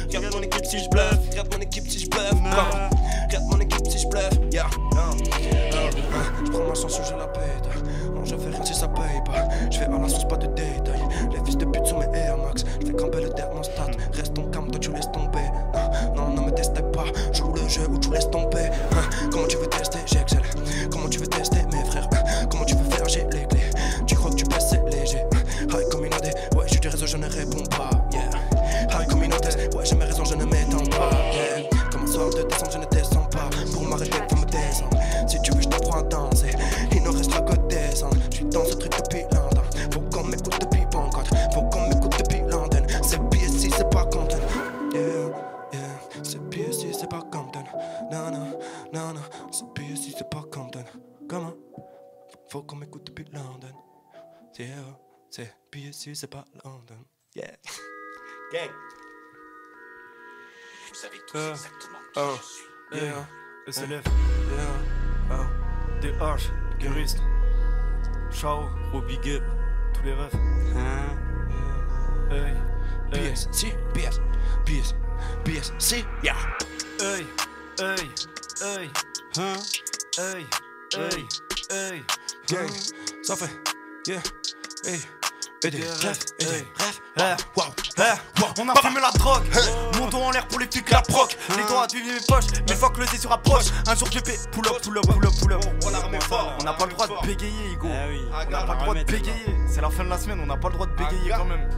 Regarde mon équipe si je bluffe, regarde mon équipe si je bluffe. Regarde mon équipe si je bluffe. Je prends ma chance ou je la pète. Non, je fais rien si ça paye pas. Je fais à la sauce, pas de détails. Les fils de pute sont mes Air Max. Je fais camper le thermostat. Reste ton calme, toi tu laisses tomber. Non, ne me testez pas. Joue le jeu ou tu laisses tomber. Comment tu veux tester, j'excelle. Comment tu veux tester, mes frères. Comment tu veux faire, j'ai les clés. Tu crois que tu passes, c'est léger. High communauté, ouais, j'ai du réseau, je ne réponds pas. Yeah. High communauté, ouais, j'ai mes raisons, je ne m'étends pas. Yeah. Comme un soir de décembre, je ne descends pas. Pour m'arrêter, faut me descendre. Si tu veux, je t'apprends à danser. Il ne restera que des non, non, non, non. C'est pire si c'est pas Compton. Comment? Faut qu'on m'écoute depuis London. C'est pire si c'est pas London. Yeah. Gang. Vous savez tous exactement qui je suis. Yeah. SLF, Yeah. Oh. des H, Gurist, Chao, Gros big up. tous les refs. Hein? Hey, hey, PS, si, PS, si, yeah. hey, hey, hey, Hein? hey, hey, hey. Gang, ça fait, yeah, hey. Et des rêves, et des hey. rêves. Wow, wow. On a fumé la drogue, mon dos en l'air pour les flics la proc. Les doigts à mes poches, mais faut que le dé se rapproche. Un jour je vais pull up. On n'a pas le droit de bégayer, Hugo. Ah oui. On n'a pas le droit de bégayer. C'est la fin de la semaine, on n'a pas le droit de bégayer quand même.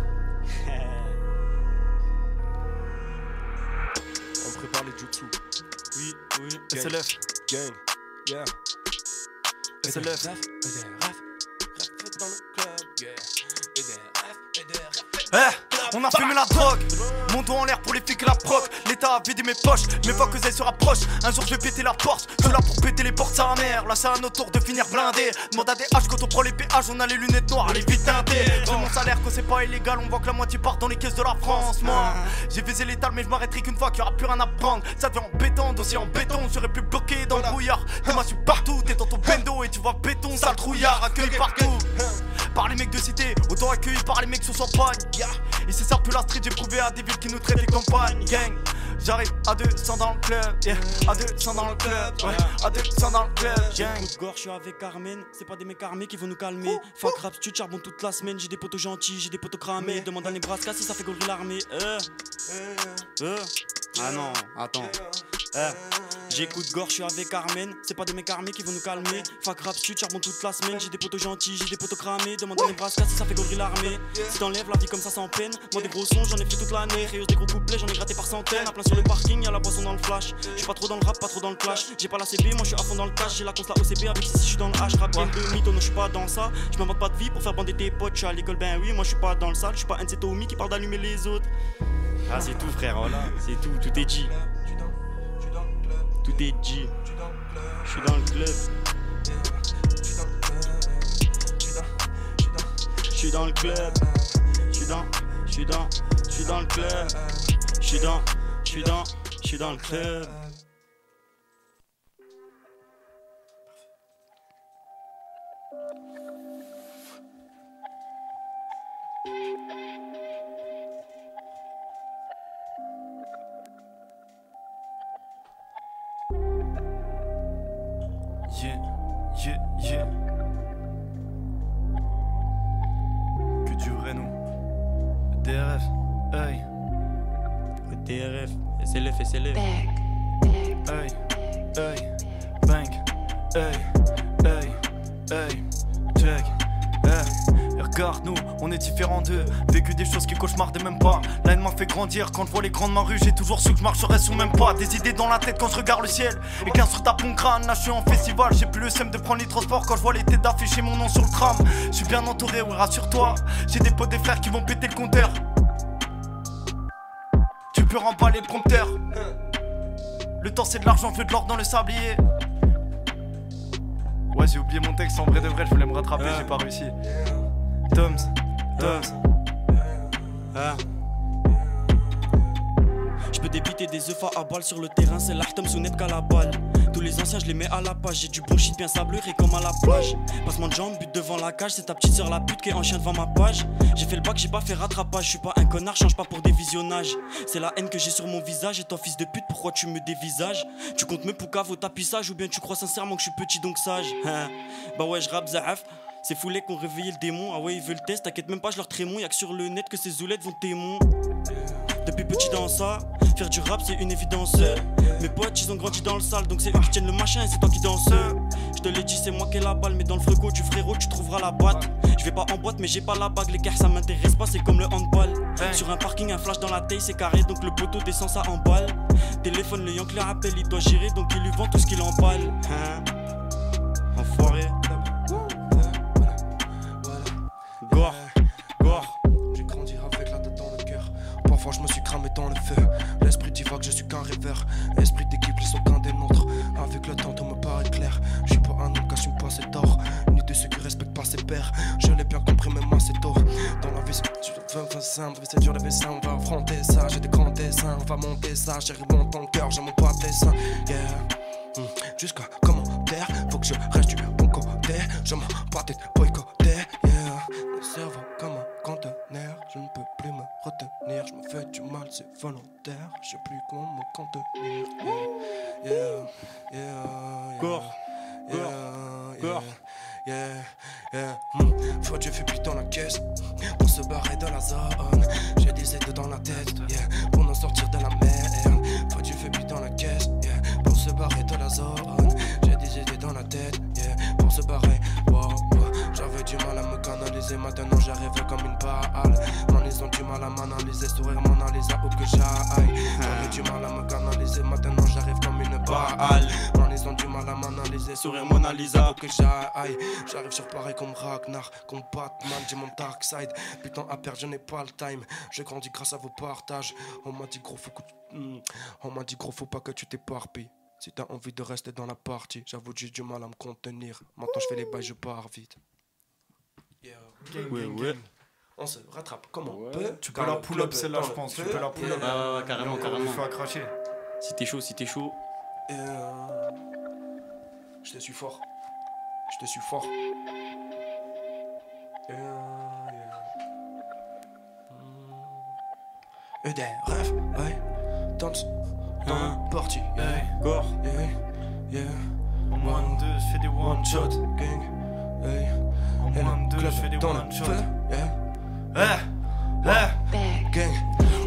On prépare les jutsu. Oui, oui. SLF, Gang. Yeah. SLF, Et des rêves dans le club, yeah. Et des rêves. On a fumé la drogue, mon dos en l'air pour les flics la proc. L'état a vidé mes poches, mais faut que elles se rapprochent. Un jour je vais péter la porte, je suis là pour péter les portes sa mère. Là c'est à notre tour de finir blindé. Demande à des H quand on prend les péages, on a les lunettes noires, les vies teintées. J'ai mon salaire quand c'est pas illégal, on voit que la moitié part dans les caisses de la France. Moi, j'ai visé l'étal mais je m'arrêterai qu'une fois qu'il y aura plus rien à prendre. Ça devient embêtant, dossier en béton, j'aurais pu bloquer dans le brouillard. T'es moi je suis partout, t'es dans ton bendo et tu vois béton, sale trouillard, accueilli partout. Par les mecs de cité, autant accueillis par les mecs sur champagne. Et c'est ça plus la street, j'ai prouvé à des villes qui nous traitent les campagnes. Gang, j'arrive à 200 dans le club, yeah. À 200 dans le club, ouais. À 200 dans le club, J'ai un gang. coup de gorge, je suis avec Armen. C'est pas des mecs armés qui vont nous calmer. Fuck rap, tu charbon toute la semaine. J'ai des potos gentils, j'ai des potos cramés. Demande à Nebraska si ça fait gaulerie l'armée. Ah non, attends. J'ai coup de gorge, je suis avec Armen. C'est pas des mecs armés qui vont nous calmer. Fuck rap, tu charbon toute la semaine. J'ai des potos gentils, j'ai des potos cramés. Demande à Nebraska si ça fait gaulerie l'armée. Si t'enlèves la vie comme ça sans peine. Moi des gros sons, j'en ai fait toute l'année. Réuse des gros couplets, j'en ai gratté par centaines. À plein sur le parking, y'a la boisson dans le flash. J'suis pas trop dans le rap, pas trop dans le clash. J'ai pas la CB, moi je suis à fond dans le cash. J'ai la conce la OCB avec ici, je suis dans le H. Rap game de mytho, non je suis pas dans ça. Je m'invente pas de vie pour faire bander tes potes. Je suis à l'école, ben oui, moi je suis pas dans le sale. Je suis pas un de ces Tommy qui parle d'allumer les autres. Ah c'est tout frère, voilà, c'est tout, tout est dit. Tout est dit. Je suis dans le club. Je suis dans le club. Je suis dans le club. Je suis dans le club. yeah, yeah, yeah. Que du vrai nous. DRF, hey, TRF, SLF, SLF. hey, hey, bang, hey, hey, hey, check, hey. Et regarde-nous, on est différents d'eux. Vécu des choses qui cauchemardaient même pas. La haine m'a fait grandir. Quand je vois les grandes mains rues, j'ai toujours su que je marcherais sous même pas. Des idées dans la tête quand je regarde le ciel. Et qu'un sur tape mon crâne, là je suis en festival. J'ai plus le seum de prendre les transports quand je vois les têtes d'afficher mon nom sur le tram. Je suis bien entouré, ouais, rassure-toi. J'ai des potes, des frères qui vont péter le compteur. Tu peux remballer le prompteur. Le temps c'est de l'argent, je veux de l'or dans le sablier. Ouais, j'ai oublié mon texte, en vrai de vrai, je voulais me rattraper, j'ai pas réussi. Toms. Je peux débiter des œufs à balle sur le terrain, c'est l'Artem sous net qu'à la balle. Tous les anciens, je les mets à la page. J'ai du bon shit bien sabluré comme à la plage. Passement de jambes, but devant la cage. C'est ta petite soeur la pute qui est en chien devant ma page. J'ai fait le bac, j'ai pas fait rattrapage. Je suis pas un connard, change pas pour des visionnages. C'est la haine que j'ai sur mon visage. Et toi, fils de pute, pourquoi tu me dévisages? Tu comptes me poucave au tapissage ou bien tu crois sincèrement que je suis petit donc sage? Bah ouais, je rappe zahaf. C'est foulé qu'on réveillait le démon. Ah ouais, ils veulent le test, t'inquiète même pas, je leur trémon. Y'a que sur le net que ces zoulettes vont témoin. Depuis petit dans ça, faire du rap c'est une évidence. Mes potes ils ont grandi dans le sale, donc c'est eux qui tiennent le machin et c'est toi qui danse. Je te l'ai dit, c'est moi qui ai la balle, mais dans le frigo du frérot tu trouveras la boîte. Je vais pas en boîte mais j'ai pas la bague, les gars ça m'intéresse pas, c'est comme le handball. Sur un parking un flash dans la taille c'est carré, donc le poteau descend ça emballe. Téléphone le yank le rappelle, il doit gérer donc il lui vend tout ce qu'il emballe. Enfoiré. Gore. J'ai grandi avec la tête dans le cœur. Parfois je me suis cramé dans le feu. L'esprit divague, je suis qu'un rêveur. Esprit d'équipe, ils sont qu'un simple, c'est dur de ça, on va affronter ça. J'ai des grands dessins, on va monter ça. J'ai mon ton cœur, j'ai mon pas de dessin. Yeah. Jusqu'à commentaire, faut que je reste du bon côté. Je m'en pas d'être boycotté. Yeah. Le cerveau comme un conteneur, je ne peux plus me retenir. Je me fais du mal, c'est volontaire. Je sais plus comment me contenir. Yeah, yeah, yeah. Gore. Faut Dieu fait putain la caisse pour se barrer de la zone. J'ai des aides dans la tête, yeah, pour nous sortir de la merde. Faut Dieu fait putain la caisse, yeah, pour se barrer de la zone. J'ai des idées dans la tête, yeah, pour se barrer. Wow. J'avais du mal à me canaliser, maintenant j'arrive comme une balle. Man, ils ont du mal à m'analyser, sourire m'analyse où que j'aille. J'avais du mal à me canaliser, maintenant j'arrive comme une balle. Man, ils ont du mal à m'analyser, sourire Mona Lisa où que j'aille. J'arrive sur Paris comme Ragnar, comme Batman, j'ai mon dark side. Putain à perdre, je n'ai pas le time. J'ai grandi grâce à vos partages. On m'a dit gros faut pas que tu t'éparpilles. Si t'as envie de rester dans la partie, j'avoue j'ai du mal à me contenir. Maintenant je fais les bails, je pars vite. Yeah. Ouais. On se rattrape comme on peut. Tu peux la pull-up celle-là, je pense. Tu peux la pull-up. Ouais, carrément. Il faut accrocher. Si t'es chaud. Je te suis fort. Et des rêves, ouais. Danse dans la partie, yeah. Gore. Yeah. En moins de 2, je fais des one shot. Gang, hey. En moins de 2, je fais des Dans one le shot. feu, yeah. Gang.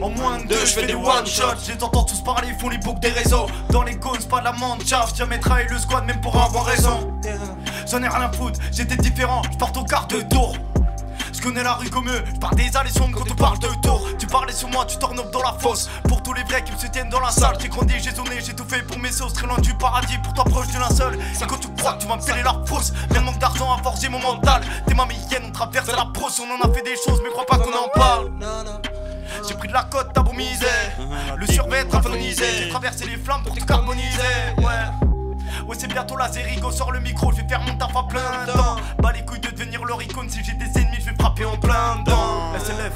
En moins de 2, je fais des one shots. Je les entends tous parler, ils font les boucles des réseaux. Dans les gones, pas de la mancha. Je tiens mes travail le squad, même pour avoir raison. J'en ai rien à foutre, j'étais différent. Je porte au quart de tour. Je connais la rue comme eux, je parle des allées sombres quand tu parles de tour. Tu parlais sur moi, tu tornopes dans la fosse. Pour tous les vrais qui me soutiennent dans la salle. J'ai grandi, j'ai zoné, j'ai tout fait pour mes sauces. Très loin du paradis, pour toi proche du linceul. Et quand tu crois que tu vas me filer la fausse, bien manque d'argent à forger mon mental. Tes mamies on traverse la brosse. On en a fait des choses, mais crois pas qu'on en parle. J'ai pris de la côte, t'as beau miser. Le survêt, rafonisé. J'ai traversé les flammes pour te carboniser. Ouais, c'est bientôt la Zérigo, sors le micro, je vais faire mon taf à plein temps. Bah les couilles de devenir l'oricone, si j'ai des ennemis, je vais frapper en plein dedans. SLF.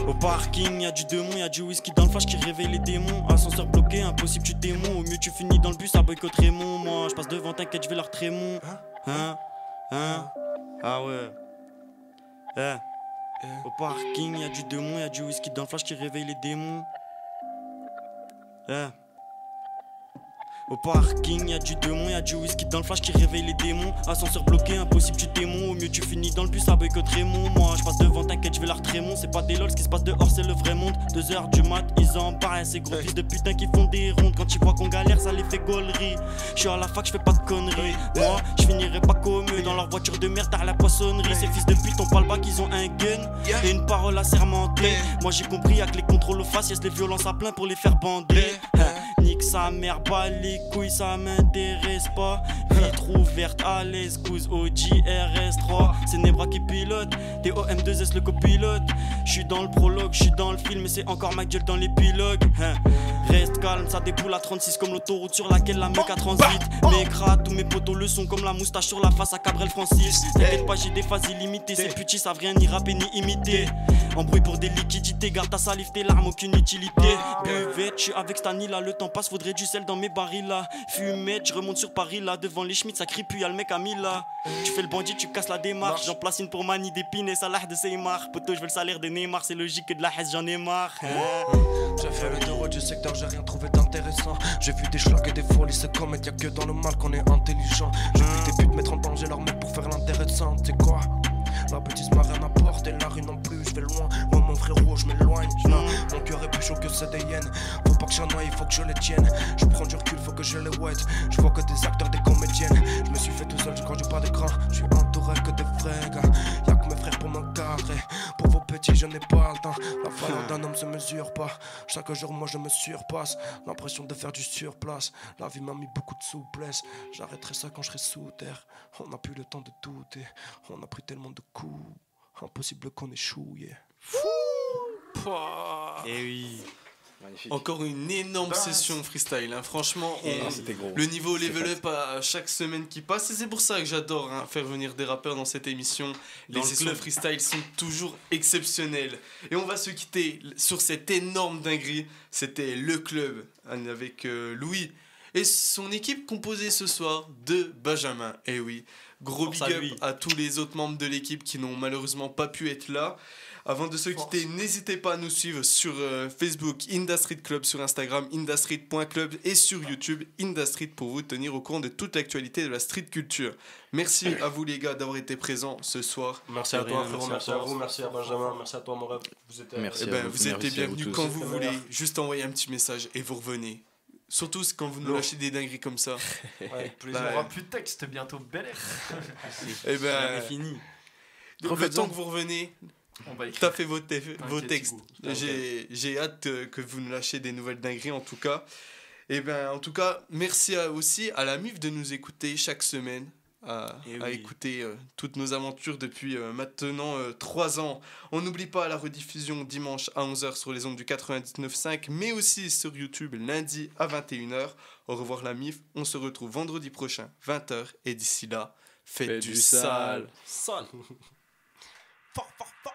Au parking, y'a du démon, y'a du whisky dans le flash qui réveille les démons. Ascenseur bloqué, impossible tu démon. Au mieux tu finis dans le bus à boycott Raymond. Moi je passe devant, t'inquiète, je vais leur Trémont. Ah ouais. Au parking, y'a du démon, y'a du whisky dans le flash qui réveille les démons. Au parking, y'a du démon, y'a du whisky dans le flash qui réveille les démons. Ascenseur bloqué, impossible tu démon. Au mieux tu finis dans le bus à boycott Raymond. Moi je passe devant, t'inquiète, je vais leur Trémont. C'est pas des lol, ce qui se passe dehors c'est le vrai monde. 2h du mat, ils en parlent. Ces gros fils de putain qui font des rondes. Quand ils voient qu'on galère, ça les fait gaulerie. Je suis à la fac, je fais pas de conneries. Moi je finirai pas comme eux. Dans leur voiture de merde, à la poissonnerie. Ces fils de pute ont pas le bac, ils ont un gun et une parole assermentée. Moi j'ai compris, y'a que les contrôles aux faciès, les violences à plein pour les faire bander. Nique sa mère, bat les couilles, ça m'intéresse pas. Vitre ouverte à l'escousse au JRS3. C'est Nebra qui pilote, TOM2S le copilote. J'suis dans le prologue, j'suis dans le film, et c'est encore ma gueule dans l'épilogue. Reste calme, ça déboule à 36 comme l'autoroute sur laquelle la meca transite. Mes gras, tous mes potos le sont comme la moustache sur la face à Cabrel Francis. T'inquiète pas, j'ai des phases illimitées. Ces putis savent rien ni rapper ni imiter. Embrouille pour des liquidités, garde ta salive, tes larmes, aucune utilité. Buvette, j'suis avec Stani là, le temps passe, faudrait du sel dans mes barils là. Fumette, j'remonte sur Paris là, devant les Schmitt, ça crie puis y'a le mec à 1000 là. Tu fais le bandit, tu casses la démarche. J'en place une pour Mani d'épines et Salah de Seymar. Poto, je veux le salaire de Neymar, c'est logique que de la haisse, j'en ai marre. J'ai fait le tour du secteur, j'ai rien trouvé d'intéressant. J'ai vu des schlags et des folies, c'est comme y'a que dans le mal qu'on est intelligent. J'ai vu des putes mettre en danger leur mec pour faire l'intéressant, t'sais quoi? La bêtise m'a rien apporté, la rue non plus, je vais loin. Moi mon frérot, je m'éloigne. Mon cœur est plus chaud que ceux des hyènes. Faut pas que j'en aille, faut que je les tienne. Je prends du recul, faut que je les wet. Je vois que des acteurs, des comédiennes. Je me suis fait tout seul, je conduis pas d'écran. Je suis entouré que des vrais gars. Y'a que mes frères pour m'encadrer. Pour vos petits, je n'ai pas le temps. La valeur d'un homme se mesure pas. Chaque jour, moi je me surpasse. L'impression de faire du surplace. La vie m'a mis beaucoup de souplesse. J'arrêterai ça quand je serai sous terre. On n'a plus le temps de douter. On a pris tellement de coups. Impossible qu'on échoue, yeah. Eh oui. Magnifique. Encore une énorme session freestyle. Hein. Franchement, C'était gros. le niveau C'était level up à chaque semaine qui passe. Et c'est pour ça que j'adore faire venir des rappeurs dans cette émission. Les sessions freestyle sont toujours exceptionnelles. Et on va se quitter sur cette énorme dinguerie. C'était Le Club avec Louis et son équipe composée ce soir de Benjamin. Et oui, gros big up à tous les autres membres de l'équipe qui n'ont malheureusement pas pu être là. Avant de se quitter, n'hésitez pas à nous suivre sur Facebook, Industry Club, sur Instagram, industry.club et sur YouTube, Industry pour vous tenir au courant de toute l'actualité de la street culture. Merci à vous les gars d'avoir été présents ce soir. Merci à toi frérot, merci à vous, merci à Benjamin, merci à toi mon rêve. Vous êtes vous êtes les bienvenus quand vous voulez. Juste envoyer un petit message et vous revenez. Surtout quand vous nous lâchez des dingueries comme ça. Avec plaisir. On aura plus de texte bientôt, bel air. Et ben c'est fini. Le temps que vous revenez. T'as fait vos textes. J'ai hâte que vous nous lâchiez des nouvelles dingueries en tout cas. Et ben en tout cas, merci aussi à la MIF de nous écouter chaque semaine, à écouter toutes nos aventures depuis maintenant 3 ans. On n'oublie pas la rediffusion dimanche à 11h sur les ondes du 99.5, mais aussi sur YouTube lundi à 21h. Au revoir la MIF, on se retrouve vendredi prochain 20h et d'ici là, faites du sale. Sale. Fort, fort, fort.